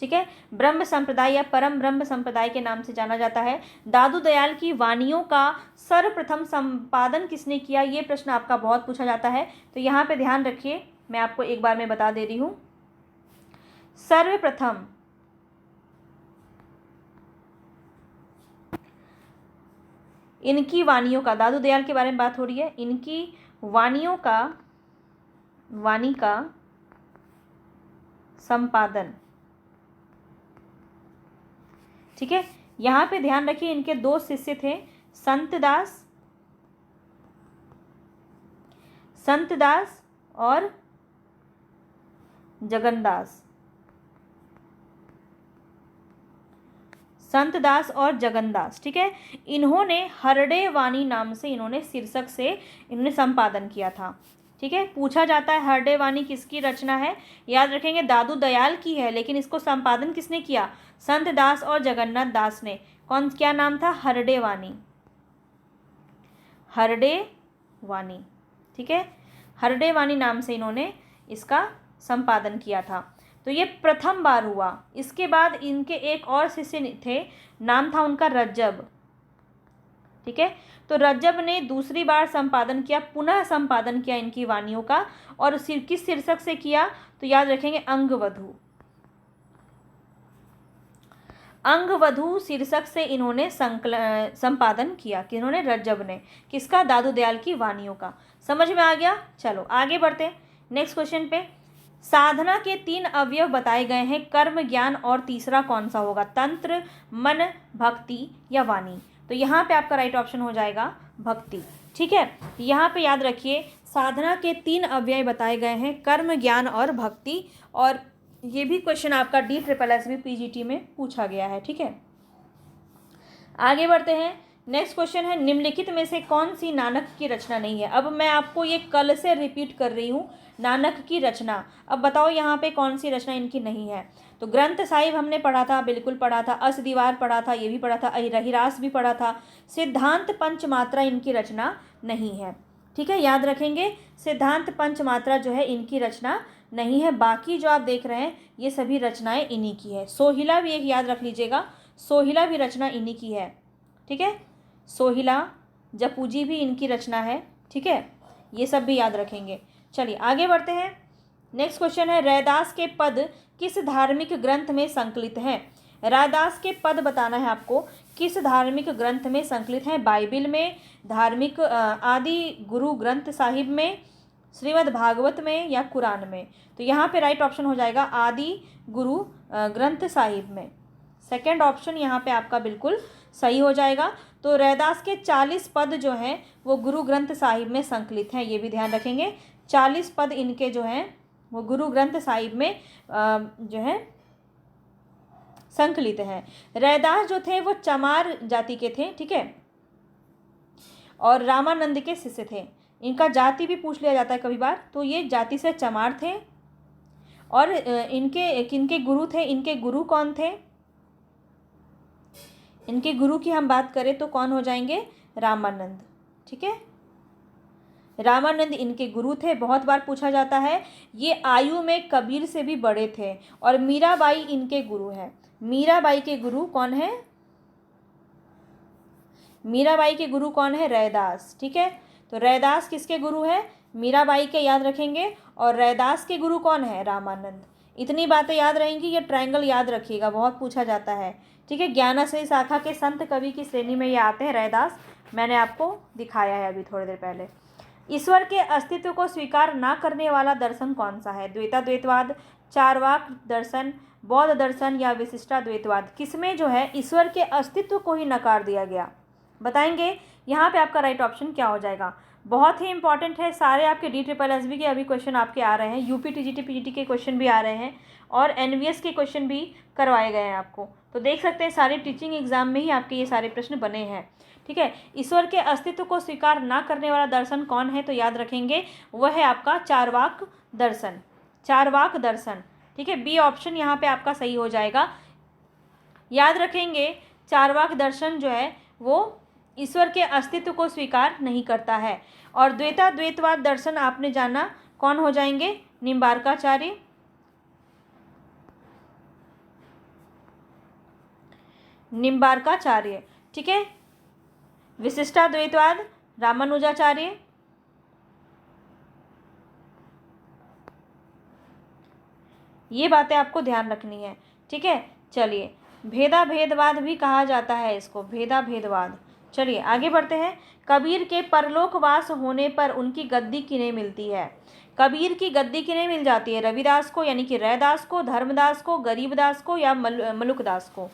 ठीक है, ब्रह्म संप्रदाय या परम ब्रह्म संप्रदाय के नाम से जाना जाता है। दादू दयाल की वाणियों का सर्वप्रथम संपादन किसने किया, ये प्रश्न आपका बहुत पूछा जाता है। तो यहाँ पे ध्यान रखिए, मैं आपको एक बार में बता दे रही हूँ। सर्वप्रथम इनकी वाणियों का, दादू दयाल के बारे में बात हो रही है, इनकी वाणियों का, वाणी का संपादन, ठीक है। यहाँ पे ध्यान रखिए, इनके दो शिष्य थे, संत दास और जगन्दास, संत दास और जगन्दास, ठीक है। इन्होंने हरडे वाणी नाम से इन्होंने शीर्षक से इन्होंने संपादन किया था, ठीक है। पूछा जाता है हरडे वाणी किसकी रचना है, याद रखेंगे दादू दयाल की है, लेकिन इसको संपादन किसने किया, संत दास और जगन्नाथ दास ने। कौन, क्या नाम था, हरडे वाणी, हरडे वाणी, ठीक है, हरडे वाणी नाम से इन्होंने इसका संपादन किया था। तो ये प्रथम बार हुआ। इसके बाद इनके एक और शिष्य थे, नाम था उनका रज्जब, ठीक है। तो रज्जब ने दूसरी बार संपादन किया, पुनः संपादन किया इनकी वाणियों का, और किस शीर्षक से किया, तो याद रखेंगे अंगवधू, अंगवधू शीर्षक से इन्होंने संपादन किया, कि इन्होंने रज्जब ने, किसका, दादू दयाल की वाणियों का। समझ में आ गया। चलो आगे बढ़ते हैं नेक्स्ट क्वेश्चन पे। साधना के 3 अवयव बताए गए हैं, कर्म, ज्ञान और तीसरा कौन सा होगा, तंत्र, मन, भक्ति या वाणी। तो यहाँ पे आपका राइट ऑप्शन हो जाएगा भक्ति, ठीक है। यहाँ पे याद रखिए, साधना के 3 अवयव बताए गए हैं, कर्म, ज्ञान और भक्ति, और ये भी क्वेश्चन आपका DSSB PGT में पूछा गया है, ठीक है। आगे बढ़ते हैं, नेक्स्ट क्वेश्चन है, निम्नलिखित में से कौन सी नानक की रचना नहीं है। अब मैं आपको ये कल से रिपीट कर रही हूँ, नानक की रचना। अब बताओ यहाँ पे कौन सी रचना इनकी नहीं है। तो ग्रंथ साहिब हमने पढ़ा था, बिल्कुल पढ़ा था, अस दीवार पढ़ा था, ये भी पढ़ा था, रहिरास भी पढ़ा था। सिद्धांत पंचमात्रा इनकी रचना नहीं है, ठीक है, याद रखेंगे, सिद्धांत पंचमात्रा जो है इनकी रचना नहीं है। बाकी जो आप देख रहे हैं ये सभी रचनाएं इन्हीं की है। सोहिला भी एक याद रख लीजिएगा, सोहिला भी रचना इन्हीं की है, ठीक है, सोहिला, जपूजी भी इनकी रचना है, ठीक है, ये सब भी याद रखेंगे। चलिए आगे बढ़ते हैं। नेक्स्ट क्वेश्चन है, रैदास के पद किस धार्मिक ग्रंथ में संकलित हैं। रैदास के पद बताना है आपको, किस धार्मिक ग्रंथ में संकलित हैं, बाइबिल में, धार्मिक आदि गुरु ग्रंथ साहिब में, श्रीमद् भागवत में या कुरान में। तो यहाँ पे राइट ऑप्शन हो जाएगा आदि गुरु ग्रंथ साहिब में। सेकंड ऑप्शन यहाँ पे आपका बिल्कुल सही हो जाएगा। तो रैदास के 40 पद जो हैं वो गुरु ग्रंथ साहिब में संकलित हैं, ये भी ध्यान रखेंगे। 40 पद इनके जो हैं वो गुरु ग्रंथ साहिब में जो है संकलित हैं। रैदास जो थे वो चमार जाति के थे, ठीक है, और रामानंद के शिष्य थे। इनका जाति भी पूछ लिया जाता है कभी बार, तो ये जाति से चमार थे। और इनके गुरु थे, इनके गुरु कौन थे, इनके गुरु की हम बात करें तो कौन हो जाएंगे, रामानंद, ठीक है, रामानंद इनके गुरु थे। बहुत बार पूछा जाता है, ये आयु में कबीर से भी बड़े थे। और मीराबाई इनके गुरु हैं। मीराबाई के गुरु कौन है, मीराबाई के गुरु कौन है, रैदास, ठीक है। तो रैदास किसके गुरु है, मीराबाई के, याद रखेंगे। और रैदास के गुरु कौन है, रामानंद। इतनी बातें याद रहेंगी। ये ट्रायंगल याद रखिएगा, बहुत पूछा जाता है, ठीक है। ज्ञानाश्रयी शाखा के संत कवि की श्रेणी में ये आते हैं, रैदास, मैंने आपको दिखाया है अभी थोड़ी देर पहले। ईश्वर के अस्तित्व को स्वीकार ना करने वाला दर्शन कौन सा है? द्वैताद्वैतवाद, चारवाक दर्शन, बौद्ध दर्शन या विशिष्टाद्वैतवाद? किसमें जो है ईश्वर के अस्तित्व को ही नकार दिया गया, बताएंगे। यहाँ पे आपका राइट ऑप्शन क्या हो जाएगा? बहुत ही इंपॉर्टेंट है, सारे आपके DSSB के अभी क्वेश्चन आपके आ रहे हैं, यूपी TGT PGT के क्वेश्चन भी आ रहे हैं और NVS के क्वेश्चन भी करवाए गए हैं आपको। तो देख सकते हैं सारे टीचिंग एग्जाम में ही आपके ये सारे प्रश्न बने हैं, ठीक है। ईश्वर के अस्तित्व को स्वीकार ना करने वाला दर्शन कौन है? तो याद रखेंगे वह है आपका चारवाक दर्शन, चारवाक दर्शन, ठीक है। बी ऑप्शन यहाँ पे आपका सही हो जाएगा। याद रखेंगे चारवाक दर्शन जो है वो ईश्वर के अस्तित्व को स्वीकार नहीं करता है। और द्वैताद्वैतवाद दर्शन आपने जाना, कौन हो जाएंगे? निम्बार्काचार्य, निम्बार्काचार्य, ठीक है। विशिष्टाद्वैतवाद रामानुजाचार्य, ये बातें आपको ध्यान रखनी है, ठीक है। चलिए, भेदाभेदवाद भी कहा जाता है इसको, भेदाभेदवाद। चलिए आगे बढ़ते हैं। कबीर के परलोकवास होने पर उनकी गद्दी किन्हें मिलती है? कबीर की गद्दी किन्हें मिल जाती है? रविदास को यानी कि रैदास को, धर्मदास को, गरीबदास को या मलुकदास को?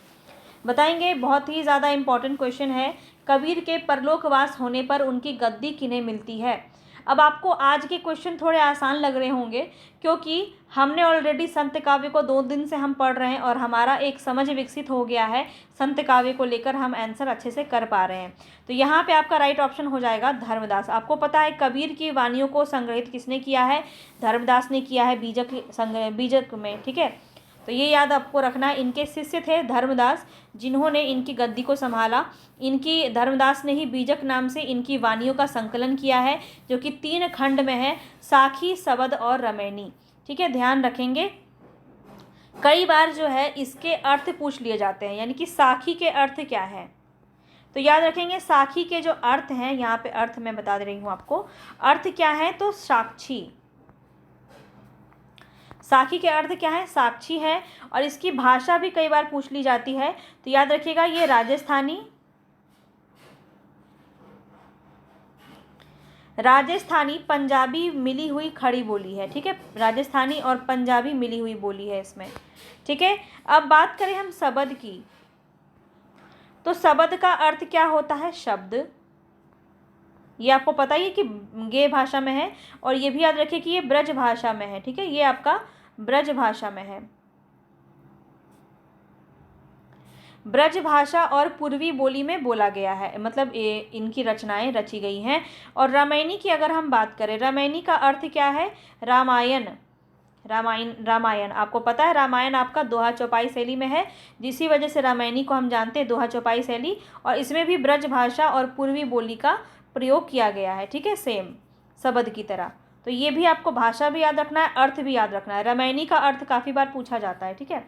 बताएंगे, बहुत ही ज़्यादा इंपॉर्टेंट क्वेश्चन है। कबीर के परलोकवास होने पर उनकी गद्दी किन्हें मिलती है? अब आपको आज के क्वेश्चन थोड़े आसान लग रहे होंगे क्योंकि हमने ऑलरेडी संत काव्य को 2 दिन से हम पढ़ रहे हैं और हमारा एक समझ विकसित हो गया है संत काव्य को लेकर, हम आंसर अच्छे से कर पा रहे हैं। तो यहाँ पे आपका राइट ऑप्शन हो जाएगा धर्मदास। आपको पता है कबीर की वाणियों को संग्रहित किसने किया है? धर्मदास ने किया है, बीजक में, ठीक है। तो ये याद आपको रखना है। इनके शिष्य थे धर्मदास, जिन्होंने इनकी गद्दी को संभाला। इनकी धर्मदास ने ही बीजक नाम से इनकी वाणियों का संकलन किया है, जो कि 3 खंड में है, साखी, सबद और रमैनी, ठीक है। ध्यान रखेंगे, कई बार जो है इसके अर्थ पूछ लिए जाते हैं, यानी कि साखी के अर्थ क्या है? तो याद रखेंगे साखी के जो अर्थ हैं, यहाँ पे अर्थ मैं बता दे रही हूँ आपको। अर्थ क्या है? तो साक्षी। साखी के अर्थ क्या है? साक्षी है। और इसकी भाषा भी कई बार पूछ ली जाती है, तो याद रखिएगा ये राजस्थानी पंजाबी मिली हुई खड़ी बोली है, ठीक है। राजस्थानी और पंजाबी मिली हुई बोली है इसमें, ठीक है। अब बात करें हम शब्द की, तो शब्द का अर्थ क्या होता है? शब्द। ये आपको पता ही है कि गे भाषा में है, और ये भी याद रखिए कि ये ब्रज भाषा में है, ठीक है। ये आपका ब्रज भाषा में है। ब्रज भाषा और पूर्वी बोली में बोला गया है, मतलब इनकी रचनाएं रची गई हैं। और रामायणी की अगर हम बात करें, रामायणी का अर्थ क्या है? रामायण। रामायण आपको पता है, रामायण आपका दोहा चौपाई शैली में है, जिसी वजह से रामायणी को हम जानते हैं दोहा चौपाई शैली। और इसमें भी ब्रज भाषा और पूर्वी बोली का प्रयोग किया गया है, ठीक है, सेम शब्द की तरह। तो ये भी आपको भाषा भी याद रखना है, अर्थ भी याद रखना है। रामायणी का अर्थ काफ़ी बार पूछा जाता है, ठीक है,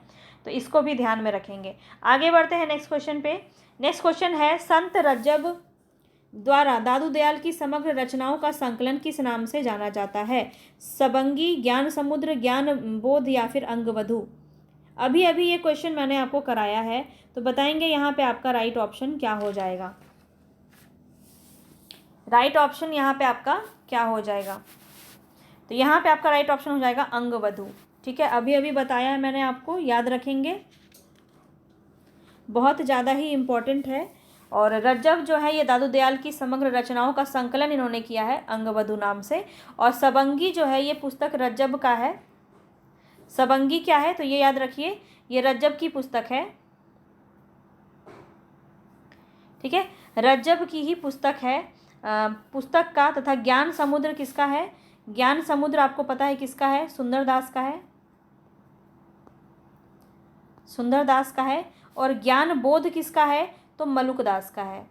तो इसको भी ध्यान में रखेंगे। आगे बढ़ते हैं नेक्स्ट क्वेश्चन पे। नेक्स्ट क्वेश्चन है, संत रज्जब द्वारा दादू दयाल की समग्र रचनाओं का संकलन किस नाम से जाना जाता है? सबंगी, ज्ञान समुद्र, ज्ञान बोध या फिर अंगवधू? अभी अभी ये क्वेश्चन मैंने आपको कराया है, तो बताएंगे यहाँ पे आपका राइट ऑप्शन क्या हो जाएगा? राइट ऑप्शन यहाँ पे आपका क्या हो जाएगा? तो यहाँ पे आपका राइट ऑप्शन हो जाएगा अंगवधू, ठीक है। अभी अभी बताया है मैंने आपको, याद रखेंगे, बहुत ज़्यादा ही इम्पोर्टेंट है। और रज्जब जो है ये दादू दयाल की समग्र रचनाओं का संकलन इन्होंने किया है अंगवधू नाम से। और सबंगी जो है ये पुस्तक रज्जब का है। सबंगी क्या है? तो ये याद रखिए, ये रज्जब की पुस्तक है, ठीक है, रज्जब की ही पुस्तक है। पुस्तक का तथा ज्ञान समुद्र किसका है? ज्ञान समुद्र आपको पता है किसका है? सुंदरदास का है, सुंदरदास का है। और ज्ञान बोध किसका है? तो मलुकदास का है।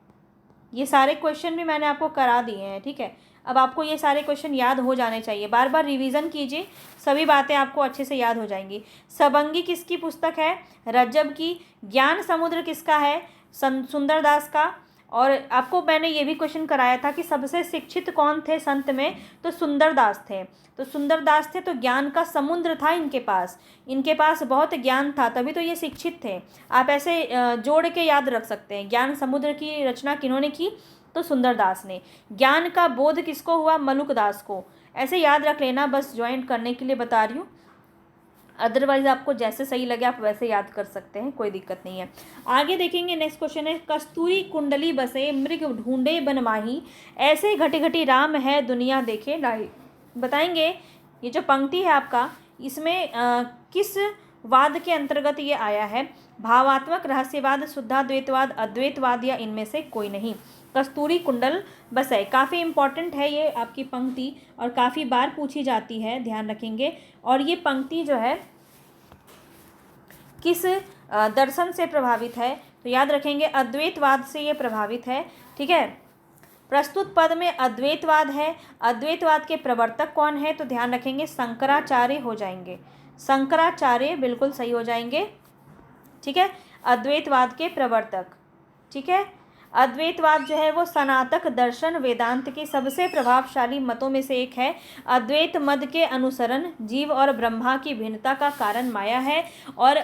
ये सारे क्वेश्चन भी मैंने आपको करा दिए हैं, ठीक है। अब आपको ये सारे क्वेश्चन याद हो जाने चाहिए, बार बार रिवीजन कीजिए, सभी बातें आपको अच्छे से याद हो जाएंगी। सबंगी किसकी पुस्तक है? रज्जब की। ज्ञान समुद्र किसका है? सुंदरदास का। और आपको मैंने ये भी क्वेश्चन कराया था कि सबसे शिक्षित कौन थे संत में, तो सुंदरदास थे। तो सुंदरदास थे, तो ज्ञान का समुद्र था इनके पास बहुत ज्ञान था, तभी तो ये शिक्षित थे। आप ऐसे जोड़ के याद रख सकते हैं। ज्ञान समुद्र की रचना किन्होंने की, तो सुंदरदास ने। ज्ञान का बोध किसको हुआ, मलुकदास को। ऐसे याद रख लेना, बस ज्वाइन करने के लिए बता रही हूँ। अदरवाइज आपको जैसे सही लगे आप वैसे याद कर सकते हैं, कोई दिक्कत नहीं है। आगे देखेंगे, नेक्स्ट क्वेश्चन है, कस्तूरी कुंडली बसे मृग ढूंढे बन माही, ऐसे घटी घटी राम है दुनिया देखे नाही। बताएंगे ये जो पंक्ति है आपका, इसमें किस वाद के अंतर्गत ये आया है। भावात्मक, रहस्यवाद, शुद्धाद्वैतवाद, अद्वैतवाद या इनमें से कोई नहीं। कस्तूरी कुंडल बसे काफ़ी इंपॉर्टेंट है ये आपकी पंक्ति और काफ़ी बार पूछी जाती है, ध्यान रखेंगे। और ये पंक्ति जो है किस दर्शन से प्रभावित है, तो याद रखेंगे अद्वैतवाद से ये प्रभावित है। ठीक है, प्रस्तुत पद में अद्वैतवाद है। अद्वैतवाद के प्रवर्तक कौन है, तो ध्यान रखेंगे शंकराचार्य हो जाएंगे। शंकराचार्य बिल्कुल सही हो जाएंगे। ठीक है, अद्वैतवाद के प्रवर्तक। ठीक है, अद्वैतवाद जो है वो सनातक दर्शन वेदांत के सबसे प्रभावशाली मतों में से एक है। अद्वैत मत के अनुसरण जीव और ब्रह्मा की भिन्नता का कारण माया है। और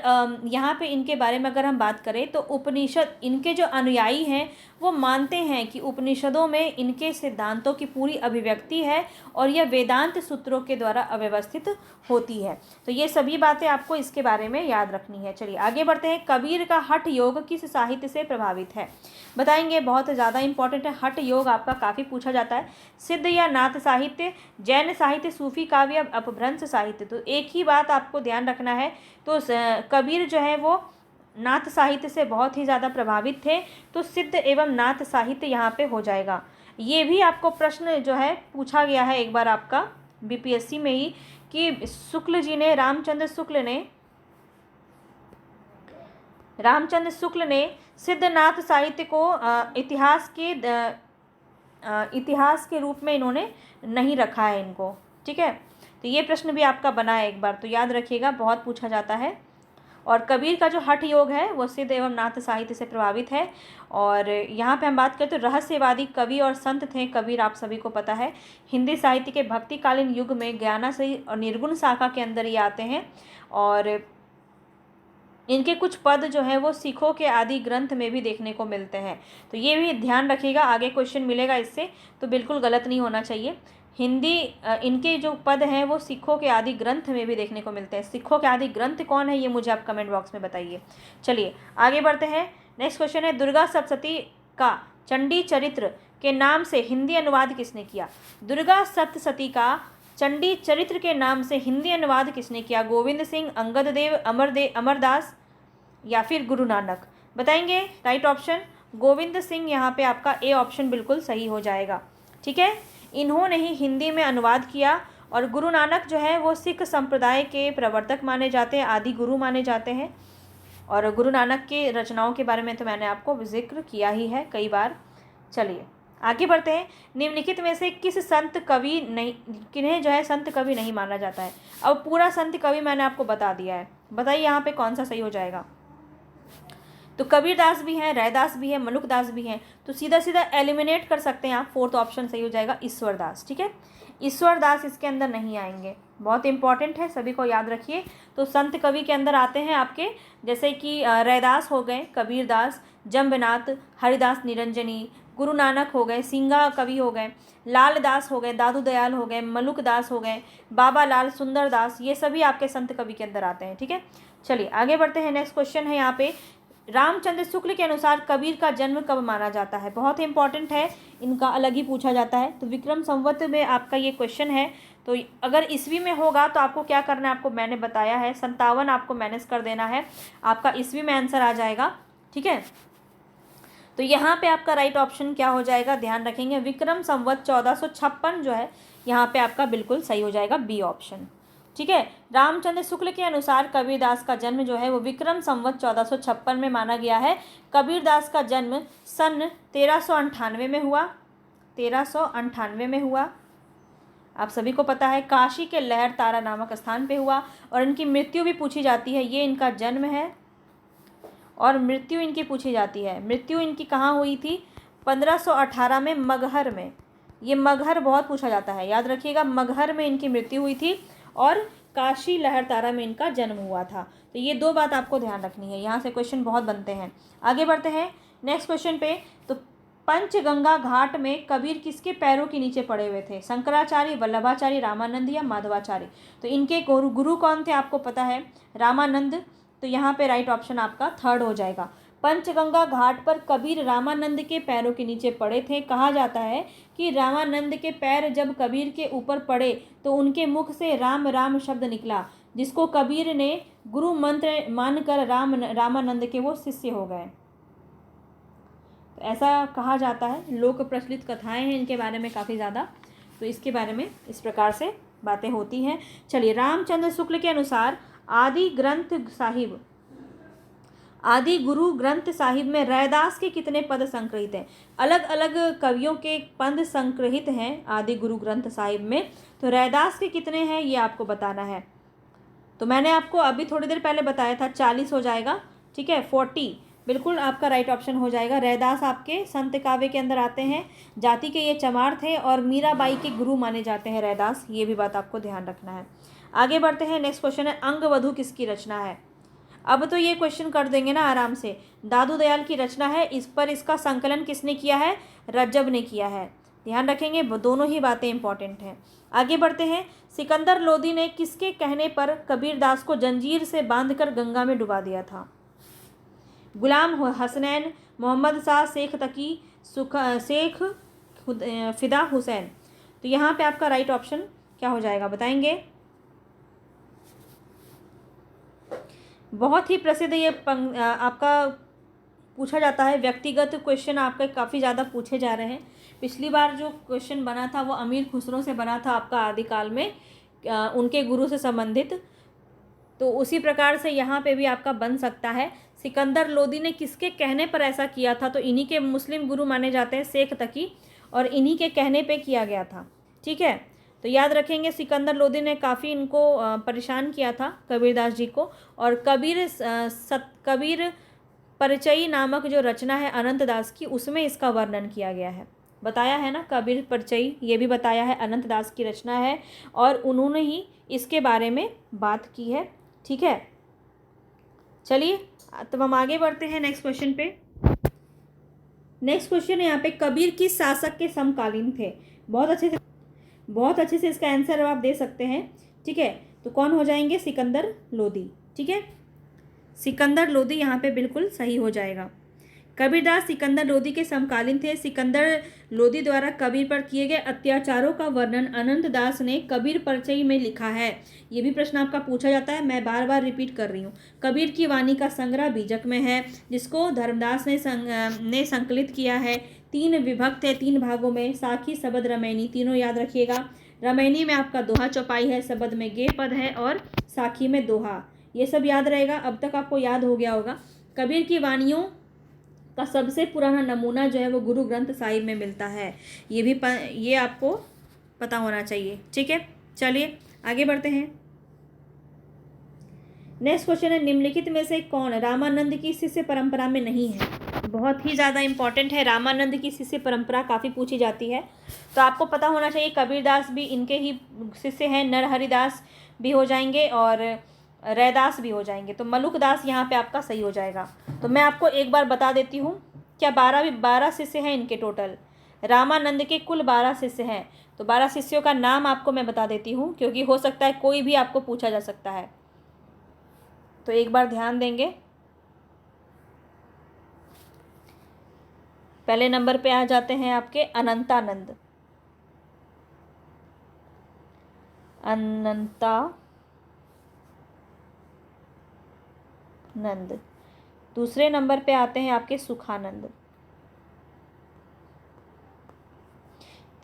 यहाँ पे इनके बारे में अगर हम बात करें तो उपनिषद, इनके जो अनुयायी हैं वो मानते हैं कि उपनिषदों में इनके सिद्धांतों की पूरी अभिव्यक्ति है और यह वेदांत सूत्रों के द्वारा अव्यवस्थित होती है। तो ये सभी बातें आपको इसके बारे में याद रखनी है। चलिए आगे बढ़ते हैं। कबीर का हठ योग किस साहित्य से प्रभावित है, बताएंगे। बहुत ज़्यादा इंपॉर्टेंट है, हठ योग आपका काफ़ी पूछा जाता है। सिद्ध या नाथ साहित्य, जैन साहित्य, सूफी काव्य, अपभ्रंश साहित्य। तो एक ही बात आपको ध्यान रखना है, तो कबीर जो है वो नाथ साहित्य से बहुत ही ज़्यादा प्रभावित थे, तो सिद्ध एवं नाथ साहित्य यहाँ पे हो जाएगा। ये भी आपको प्रश्न जो है पूछा गया है एक बार आपका बीपीएससी में ही, कि शुक्ल जी ने, रामचंद्र शुक्ल ने सिद्धनाथ साहित्य को इतिहास के रूप में इन्होंने नहीं रखा है इनको। ठीक है, तो ये प्रश्न भी आपका बना है एक बार, तो याद रखिएगा, बहुत पूछा जाता है। और कबीर का जो हठ योग है वो सिद्ध एवं नाथ साहित्य से प्रभावित है। और यहाँ पे हम बात करें तो रहस्यवादी कवि और संत थे कबीर, आप सभी को पता है। हिंदी साहित्य के भक्तिकालीन युग में ज्ञानाश्रयी और निर्गुण शाखा के अंदर ये आते हैं। और इनके कुछ पद जो हैं वो सिखों के आदि ग्रंथ में भी देखने को मिलते हैं। तो ये भी ध्यान रखिएगा, आगे क्वेश्चन मिलेगा इससे, तो बिल्कुल गलत नहीं होना चाहिए। हिंदी इनके जो पद हैं वो सिखों के आदि ग्रंथ में भी देखने को मिलते हैं। सिखों के आदि ग्रंथ कौन है ये मुझे आप कमेंट बॉक्स में बताइए। चलिए आगे बढ़ते हैं। नेक्स्ट क्वेश्चन है, दुर्गा सप्तशती का चंडी चरित्र के नाम से हिंदी अनुवाद किसने किया। दुर्गा सप्तशती का चंडी चरित्र के नाम से हिंदी अनुवाद किसने किया। गोविंद सिंह, अंगद देव, अमरदास या फिर गुरु नानक। बताएंगे राइट ऑप्शन गोविंद सिंह, यहाँ पे आपका ए ऑप्शन बिल्कुल सही हो जाएगा। ठीक है, इन्होंने ही हिंदी में अनुवाद किया। और गुरु नानक जो है वो सिख संप्रदाय के प्रवर्तक माने जाते हैं, आदि गुरु माने जाते हैं। और गुरु नानक की रचनाओं के बारे में तो मैंने आपको जिक्र किया ही है कई बार। चलिए आगे बढ़ते हैं। निम्नलिखित में से किस संत कवि नहीं, किन्हें जो है संत कवि नहीं माना जाता है। अब पूरा संत कवि मैंने आपको बता दिया है, बताइए यहाँ पे कौन सा सही हो जाएगा। तो कबीरदास भी हैं, रैदास भी है, मलुकदास भी हैं, तो सीधा सीधा एलिमिनेट कर सकते हैं आप। फोर्थ ऑप्शन सही हो जाएगा ईश्वरदास। ठीक है, ईश्वरदास इसके अंदर नहीं आएंगे, बहुत इंपॉर्टेंट है, सभी को याद रखिए। तो संत कवि के अंदर आते हैं आपके, जैसे कि रैदास हो गए, कबीरदास, जम्बनाथ, हरिदास निरंजनी, गुरु नानक हो गए, सिंगा कवि हो गए, लाल दास हो गए, दादू दयाल हो गए, मलुक दास हो गए, बाबा लाल सुंदर दास, ये सभी आपके संत कवि के अंदर आते हैं। ठीक है, चलिए आगे बढ़ते हैं। नेक्स्ट क्वेश्चन है यहाँ पे, रामचंद्र शुक्ल के अनुसार कबीर का जन्म कब माना जाता है। बहुत इंपॉर्टेंट है, इनका अलग ही पूछा जाता है। तो विक्रम संवत में आपका ये क्वेश्चन है, तो अगर ईस्वी में होगा तो आपको क्या करना है, आपको मैंने बताया है 57 आपको मैनेज कर देना है, आपका ईस्वी में आंसर आ जाएगा। ठीक है, तो यहाँ पे आपका राइट ऑप्शन क्या हो जाएगा, ध्यान रखेंगे विक्रम संवत 1456 जो है यहाँ पे आपका बिल्कुल सही हो जाएगा, बी ऑप्शन। ठीक है, रामचंद्र शुक्ल के अनुसार कबीरदास का जन्म जो है वो विक्रम संवत 1456 में माना गया है। कबीरदास का जन्म सन 1398 में हुआ, 1398 में हुआ। आप सभी को पता है काशी के लहर तारा नामक स्थान पे हुआ। और इनकी मृत्यु भी पूछी जाती है, ये इनका जन्म है और मृत्यु इनकी पूछी जाती है। मृत्यु इनकी कहाँ हुई थी, 1518 में मगहर में, ये मगहर बहुत पूछा जाता है, याद रखिएगा, मगहर में इनकी मृत्यु हुई थी और काशी लहरतारा में इनका जन्म हुआ था। तो ये दो बात आपको ध्यान रखनी है, यहाँ से क्वेश्चन बहुत बनते हैं। आगे बढ़ते हैं नेक्स्ट क्वेश्चन पे। तो पंचगंगा घाट में कबीर किसके पैरों के नीचे पड़े हुए थे? शंकराचार्य, वल्लभाचार्य, रामानंद या माधवाचार्य? तो इनके गुरु कौन थे आपको पता है? रामानंद। तो यहाँ पे राइट ऑप्शन आपका थर्ड हो जाएगा। पंचगंगा घाट पर कबीर रामानंद के पैरों के नीचे पड़े थे। कहा जाता है कि रामानंद के पैर जब कबीर के ऊपर पड़े तो उनके मुख से राम राम शब्द निकला, जिसको कबीर ने गुरु मंत्र मानकर रामानंद के वो शिष्य हो गए। तो ऐसा कहा जाता है, लोक प्रचलित कथाएं हैं इनके बारे में काफ़ी ज़्यादा, तो इसके बारे में इस प्रकार से बातें होती हैं। चलिए, रामचंद्र शुक्ल के अनुसार आदि गुरु ग्रंथ साहिब में रैदास के कितने पद संग्रहित हैं? अलग अलग कवियों के पद संग्रहित हैं आदि गुरु ग्रंथ साहिब में, तो रैदास के कितने हैं ये आपको बताना है। तो मैंने आपको अभी थोड़ी देर पहले बताया था 40 हो जाएगा, ठीक है, 40 बिल्कुल आपका राइट ऑप्शन हो जाएगा। रैदास आपके संत काव्य के अंदर आते हैं, जाति के ये चमार थे और मीराबाई के गुरु माने जाते हैं रैदास, ये भी बात आपको ध्यान रखना है। आगे बढ़ते हैं, नेक्स्ट क्वेश्चन है अंगवधु किसकी रचना है? अब तो ये क्वेश्चन कर देंगे ना आराम से, दादू दयाल की रचना है। इस पर इसका संकलन किसने किया है? रज्जब ने किया है, ध्यान रखेंगे, दोनों ही बातें इंपॉर्टेंट हैं। आगे बढ़ते हैं, सिकंदर लोदी ने किसके कहने पर कबीरदास को जंजीर से बांधकर गंगा में डुबा दिया था? गुलाम हसनैन, मोहम्मद शाह, शेख तकी, शेख फिदा हुसैन? तो यहाँ पे आपका राइट ऑप्शन क्या हो जाएगा बताएंगे? बहुत ही प्रसिद्ध ये आपका पूछा जाता है, व्यक्तिगत क्वेश्चन आपके काफ़ी ज़्यादा पूछे जा रहे हैं। पिछली बार जो क्वेश्चन बना था वो अमीर खुसरो से बना था आपका आदिकाल में, उनके गुरु से संबंधित, तो उसी प्रकार से यहाँ पे भी आपका बन सकता है। सिकंदर लोदी ने किसके कहने पर ऐसा किया था? तो इन्हीं के मुस्लिम गुरु माने जाते हैं शेख तकी, और इन्हीं के कहने पे किया गया था, ठीक है। तो याद रखेंगे, सिकंदर लोदी ने काफ़ी इनको परेशान किया था कबीरदास जी को, और कबीर परिचयी नामक जो रचना है अनंत दास की, उसमें इसका वर्णन किया गया है। बताया है ना, कबीर परिचयी, ये भी बताया है, अनंत दास की रचना है और उन्होंने ही इसके बारे में बात की है, ठीक है। चलिए, तो हम आगे बढ़ते हैं नेक्स्ट क्वेश्चन पे। नेक्स्ट क्वेश्चन है यहाँ पे, कबीर किस शासक के समकालीन थे? बहुत अच्छे से इसका आंसर आप दे सकते हैं, ठीक है। तो कौन हो जाएंगे? सिकंदर लोदी, ठीक है, सिकंदर लोदी यहाँ पे बिल्कुल सही हो जाएगा। कबीरदास सिकंदर लोदी के समकालीन थे। सिकंदर लोदी द्वारा कबीर पर किए गए अत्याचारों का वर्णन अनंत दास ने कबीर परिचय में लिखा है। ये भी प्रश्न आपका पूछा जाता है, मैं बार बार रिपीट कर रही हूँ। कबीर की वाणी का संग्रह बीजक में है, जिसको धर्मदास ने संकलित किया है। 3 विभक्त है, 3 भागों में, साखी, शबद, रमैनी, तीनों याद रखिएगा। रमैनी में आपका दोहा चौपाई है, शबद में गे पद है और साखी में दोहा, ये सब याद रहेगा। अब तक आपको याद हो गया होगा। कबीर की वाणियों का सबसे पुराना नमूना जो है वो गुरु ग्रंथ साहिब में मिलता है, ये आपको पता होना चाहिए, ठीक है। चलिए आगे बढ़ते हैं। नेक्स्ट क्वेश्चन है, निम्नलिखित में से कौन रामानंद की शिष्य परंपरा में नहीं है? बहुत ही ज़्यादा इंपॉर्टेंट है, रामानंद की शिष्य परंपरा काफ़ी पूछी जाती है, तो आपको पता होना चाहिए कबीरदास भी इनके ही शिष्य हैं, नरहरिदास भी हो जाएंगे और रैदास भी हो जाएंगे। तो मलुकदास यहाँ पे आपका सही हो जाएगा। तो मैं आपको एक बार बता देती हूँ, क्या 12 शिष्य हैं इनके टोटल? रामानंद के कुल 12 शिष्य हैं। तो 12 शिष्यों का नाम आपको मैं बता देती हूँ, क्योंकि हो सकता है कोई भी आपको पूछा जा सकता है, तो एक बार ध्यान देंगे। पहले नंबर पे आ जाते हैं आपके अनंतानंद, नंद। दूसरे नंबर पे आते हैं आपके सुखानंद।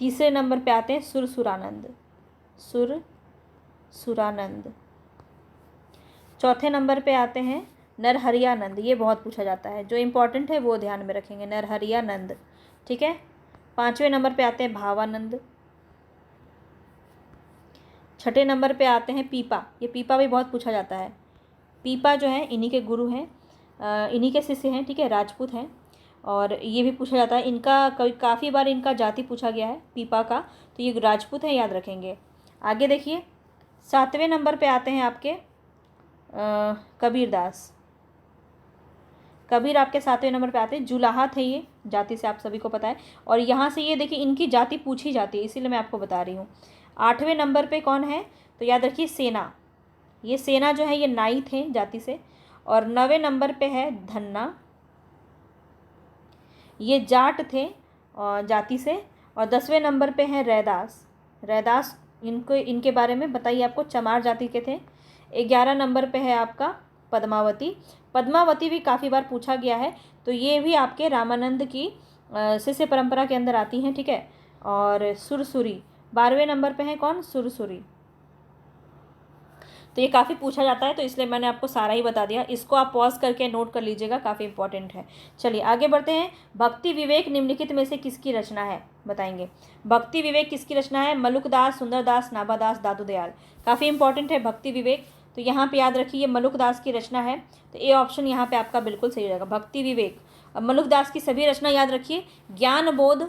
तीसरे नंबर पे आते हैं सुरानंद। चौथे नंबर पे आते हैं नरहरियानंद, ये बहुत पूछा जाता है, जो इंपॉर्टेंट है वो ध्यान में रखेंगे, नरहरियानंद, ठीक है। 5वें नंबर पे आते हैं भावानंद। 6ठे नंबर पे आते हैं पीपा, ये पीपा भी बहुत पूछा जाता है। पीपा जो है इन्हीं के गुरु हैं, इन्हीं के शिष्य हैं, ठीक है, राजपूत हैं। और ये भी पूछा जाता है इनका, काफ़ी बार इनका जाति पूछा गया है पीपा का, तो ये राजपूत है, याद रखेंगे। आगे देखिए 7वें नंबर पे आते हैं आपके कबीरदास। कबीर आपके 7वें नंबर पे आते हैं। जुलाहा थे ये जाति से, आप सभी को पता है। और यहाँ से ये देखिए इनकी जाति पूछी जाती है, इसीलिए मैं आपको बता रही हूँ। 8वें नंबर पे कौन है, तो याद रखिए सेना। ये सेना जो है ये नाई थे जाति से। और 9वें नंबर पे है धन्ना, ये जाट थे जाति से। और 10वें नंबर पे हैं रैदास। रैदास इनके बारे में बताइए, आपको चमार जाति के थे। 11 नंबर पे है आपका पद्मावती। पद्मावती भी काफ़ी बार पूछा गया है, तो ये भी आपके रामानंद की शिष्य परंपरा के अंदर आती हैं, ठीक है। और सुरसुरी 12वें नंबर पे है कौन, सुरसुरी। तो ये काफ़ी पूछा जाता है, तो इसलिए मैंने आपको सारा ही बता दिया। इसको आप पॉज करके नोट कर लीजिएगा, काफ़ी इंपॉर्टेंट है। चलिए आगे बढ़ते हैं। भक्ति विवेक निम्नलिखित में से किसकी रचना है, बताएंगे। भक्ति विवेक किसकी रचना है, मलुकदास, सुंदरदास, नाभादास, दादू दयाल। काफ़ी इंपॉर्टेंट है भक्ति विवेक, तो यहाँ पे याद रखिए मलुकदास की रचना है, तो ए ऑप्शन यहाँ पे आपका बिल्कुल सही रहेगा, भक्ति विवेक। अब मलुकदास की सभी रचना याद रखिए। ज्ञान बोध,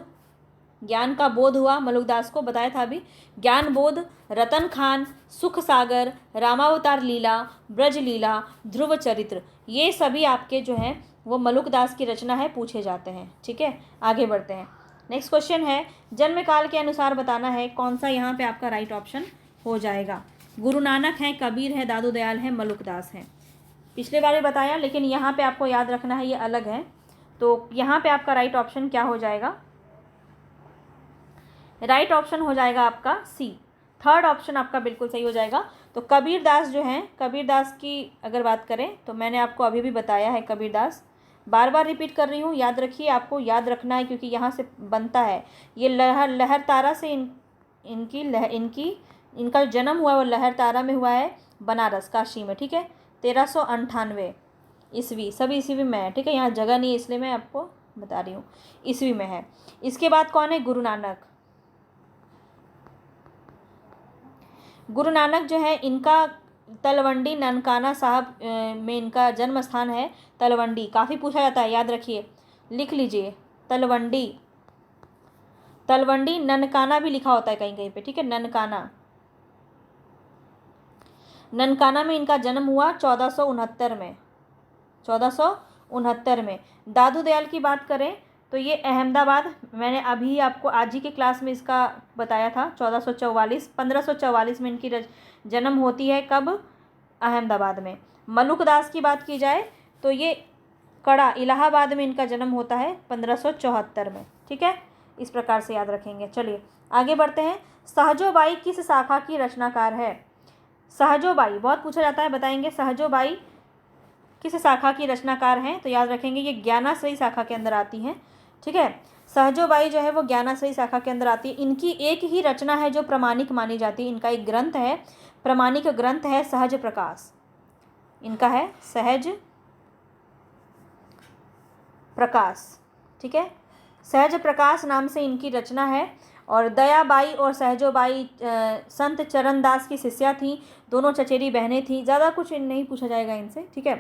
ज्ञान का बोध हुआ मलुकदास को, बताया था अभी। ज्ञान बोध, रतन खान, सुख सागर, रामावतार लीला, ब्रज लीला, ध्रुव चरित्र, ये सभी आपके जो हैं वो मलुकदास की रचना है, पूछे जाते हैं, ठीक है। आगे बढ़ते हैं। नेक्स्ट क्वेश्चन है, जन्म काल के अनुसार बताना है, कौन सा यहाँ पे आपका राइट ऑप्शन हो जाएगा। गुरु नानक है, कबीर है, दादू दयाल है, मलुकदास है। पिछले बार भी बताया, लेकिन यहाँ पे आपको याद रखना है, ये अलग है। तो यहाँ पे आपका राइट ऑप्शन क्या हो जाएगा, राइट ऑप्शन हो जाएगा आपका सी, थर्ड ऑप्शन आपका बिल्कुल सही हो जाएगा। तो कबीरदास जो हैं, कबीरदास की अगर बात करें तो मैंने आपको अभी भी बताया है कबीरदास, बार बार रिपीट कर रही हूँ, याद रखिए, आपको याद रखना है क्योंकि यहाँ से बनता है। ये लहर तारा से इनका जन्म हुआ, वो लहर तारा में हुआ है, बनारस काशी में, ठीक है। 1398 ईस्वी, सभी ईस्वी में है, ठीक है। यहाँ जगह नहीं है इसलिए मैं आपको बता रही हूँ, ईस्वी में है। इसके बाद कौन है, गुरु नानक। गुरु नानक जो है इनका तलवंडी ननकाना साहब में इनका जन्म स्थान है, तलवंडी। काफ़ी पूछा जाता है, याद रखिए, लिख लीजिए, तलवंडी। तलवंडी ननकाना भी लिखा होता है कहीं कहीं पे, ठीक है, ननकाना। ननकाना में इनका जन्म हुआ 1469 में, 1469 में। दादू दयाल की बात करें तो ये अहमदाबाद, मैंने अभी आपको आज ही के क्लास में इसका बताया था, 1544 में इनकी जन्म होती है, कब, अहमदाबाद में। मलुकदास की बात की जाए तो ये कड़ा, इलाहाबाद में इनका जन्म होता है 1574 में, ठीक है। इस प्रकार से याद रखेंगे। चलिए आगे बढ़ते हैं। सहजोबाई किस शाखा की रचनाकार है। सहजोबाई बहुत पूछा जाता है, बताएंगे सहजोबाई किस शाखा की रचनाकार हैं, तो याद रखेंगे ये ज्ञानाश्रयी शाखा के अंदर आती हैं, ठीक है। सहजोबाई जो है वो ज्ञानाश्रयी शाखा के अंदर आती है। इनकी एक ही रचना है जो प्रमाणिक मानी जाती है, इनका एक ग्रंथ है, प्रमाणिक ग्रंथ है सहज प्रकाश, इनका है सहज प्रकाश, ठीक है। सहज प्रकाश नाम से इनकी रचना है। और दयाबाई और सहजोबाई संत चरणदास की शिष्या थी, दोनों चचेरी बहनें थीं। ज़्यादा कुछ नहीं पूछा जाएगा इनसे, ठीक है।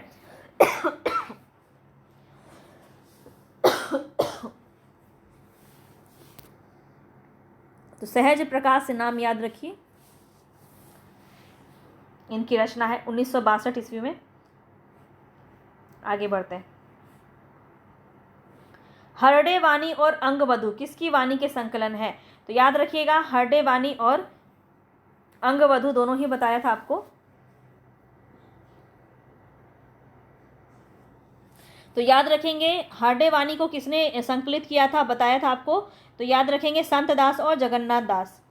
तो सहज प्रकाश नाम याद रखिए, इनकी रचना है 1962 ईस्वी में। आगे बढ़ते हैं। हरडे वाणी और अंगवधु किसकी वाणी के संकलन है, तो याद रखिएगा हरडे वाणी और अंगवधु दोनों ही बताया था आपको। तो याद रखेंगे हरडे वाणी को किसने संकलित किया था, बताया था आपको, तो याद रखेंगे संत दास और जगन्नाथ दास।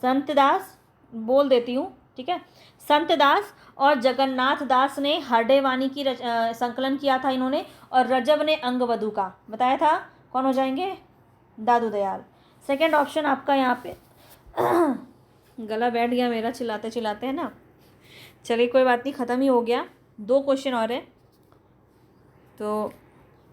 संत दास बोल देती हूँ, ठीक है, संत दास और जगन्नाथ दास ने हरडे वाणी की संकलन किया था इन्होंने। और रजब ने अंगवधु का बताया था, कौन हो जाएंगे, दादू दयाल। सेकंड ऑप्शन आपका यहाँ पे गला बैठ गया मेरा चिल्लाते चिल्लाते, है ना। चलिए कोई बात नहीं, ख़त्म ही हो गया, 2 क्वेश्चन और है। तो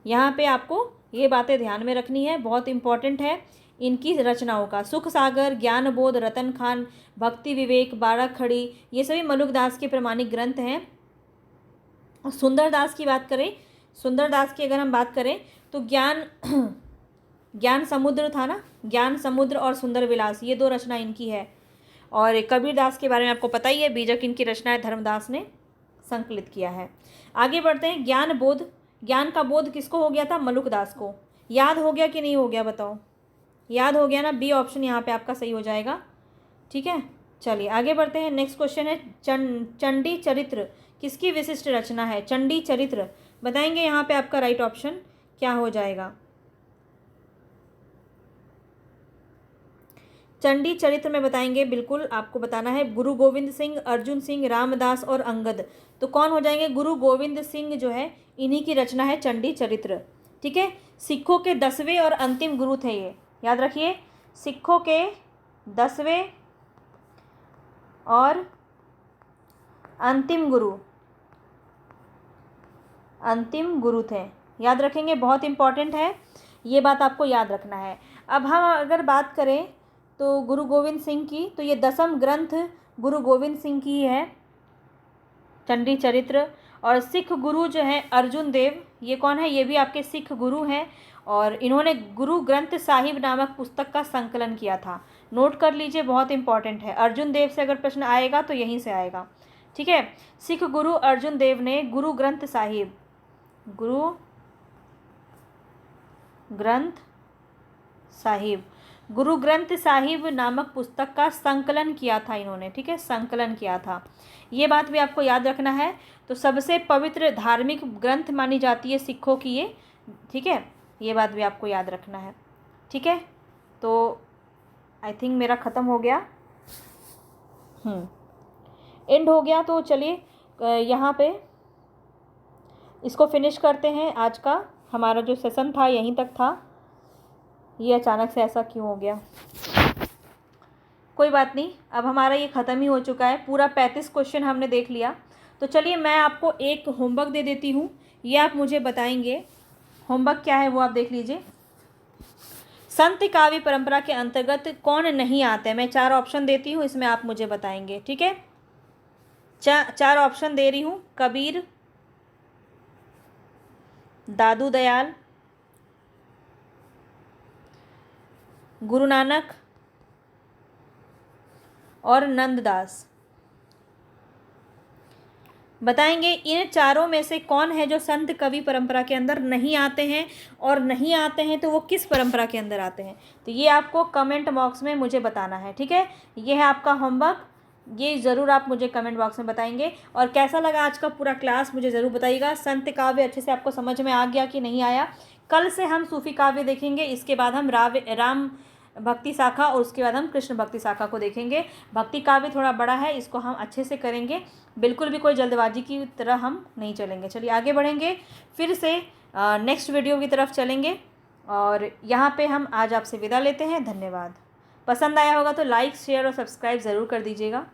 यहाँ पे आपको ये बातें ध्यान में रखनी है, बहुत इंपॉर्टेंट है इनकी रचनाओं का। सुख सागर, ज्ञान बोध, रतन खान, भक्ति विवेक, बारह खड़ी, ये सभी मलुकदास के प्रमाणिक ग्रंथ हैं। और सुंदरदास की बात करें सुंदरदास की अगर हम बात करें तो ज्ञान ज्ञान समुद्र था ना, ज्ञान समुद्र और सुंदर विलास, ये 2 रचना इनकी है। और कबीरदास के बारे में आपको पता ही है, बीजक इनकी रचनाएं धर्मदास ने संकलित किया है। आगे बढ़ते हैं। ज्ञान बोध, ज्ञान का बोध किसको हो गया था? मलुकदास को। याद हो गया कि नहीं हो गया बताओ? याद हो गया ना? बी ऑप्शन यहाँ पे आपका सही हो जाएगा। ठीक है, चलिए आगे बढ़ते हैं। नेक्स्ट क्वेश्चन है चंडी चरित्र किसकी विशिष्ट रचना है? चंडी चरित्र बताएंगे यहाँ पे आपका राइट ऑप्शन क्या हो जाएगा? चंडी चरित्र में बताएंगे, बिल्कुल आपको बताना है, गुरु गोविंद सिंह, अर्जुन सिंह, रामदास और अंगद। तो कौन हो जाएंगे? गुरु गोविंद सिंह जो है इन्हीं की रचना है चंडी चरित्र। ठीक है, सिखों के 10वें और अंतिम गुरु थे ये, याद रखिए। सिखों के 10वें और अंतिम गुरु थे, याद रखेंगे, बहुत इंपॉर्टेंट है, ये बात आपको याद रखना है। अब हम अगर बात करें तो गुरु गोविंद सिंह की, तो ये 10वां ग्रंथ गुरु गोविंद सिंह की है चंडी चरित्र। और सिख गुरु जो है अर्जुन देव, ये कौन है? ये भी आपके सिख गुरु हैं और इन्होंने गुरु ग्रंथ साहिब नामक पुस्तक का संकलन किया था। नोट कर लीजिए, बहुत इंपॉर्टेंट है। अर्जुन देव से अगर प्रश्न आएगा तो यहीं से आएगा। ठीक है, सिख गुरु अर्जुन देव ने गुरु ग्रंथ साहिब नामक पुस्तक का संकलन किया था इन्होंने। ठीक है, संकलन किया था, ये बात भी आपको याद रखना है। तो सबसे पवित्र धार्मिक ग्रंथ मानी जाती है सिखों की ये। ठीक है, ये बात भी आपको याद रखना है। ठीक है, तो आई थिंक मेरा ख़त्म हो गया, एंड हो गया। तो चलिए यहाँ पे इसको फिनिश करते हैं। आज का हमारा जो सेशन था यहीं तक था। ये अचानक से ऐसा क्यों हो गया? कोई बात नहीं, अब हमारा ये ख़त्म ही हो चुका है। पूरा 35 क्वेश्चन हमने देख लिया। तो चलिए मैं आपको एक होमवर्क दे देती हूँ, ये आप मुझे बताएंगे होमवर्क क्या है वो आप देख लीजिए। संत काव्य परंपरा के अंतर्गत कौन नहीं आते हैं? मैं 4 ऑप्शन देती हूँ, इसमें आप मुझे बताएंगे। ठीक है, 4 ऑप्शन दे रही हूँ। कबीर, दादू दयाल, गुरु नानक और नंददास। बताएंगे इन चारों में से कौन है जो संत कवि परंपरा के अंदर नहीं आते हैं, और नहीं आते हैं तो वो किस परंपरा के अंदर आते हैं। तो ये आपको कमेंट बॉक्स में मुझे बताना है। ठीक है, ये है आपका होमवर्क, ये ज़रूर आप मुझे कमेंट बॉक्स में बताएंगे। और कैसा लगा आज का पूरा क्लास मुझे ज़रूर बताइएगा। संत काव्य अच्छे से आपको समझ में आ गया कि नहीं आया? कल से हम सूफी काव्य देखेंगे, इसके बाद हम राम भक्ति शाखा और उसके बाद हम कृष्ण भक्ति शाखा को देखेंगे। भक्ति काव्य थोड़ा बड़ा है, इसको हम अच्छे से करेंगे, बिल्कुल भी कोई जल्दबाजी की तरह हम नहीं चलेंगे। चलिए आगे बढ़ेंगे, फिर से नेक्स्ट वीडियो की तरफ चलेंगे। और यहाँ पे हम आज आपसे विदा लेते हैं। धन्यवाद। पसंद आया होगा तो लाइक, शेयर और सब्सक्राइब ज़रूर कर दीजिएगा।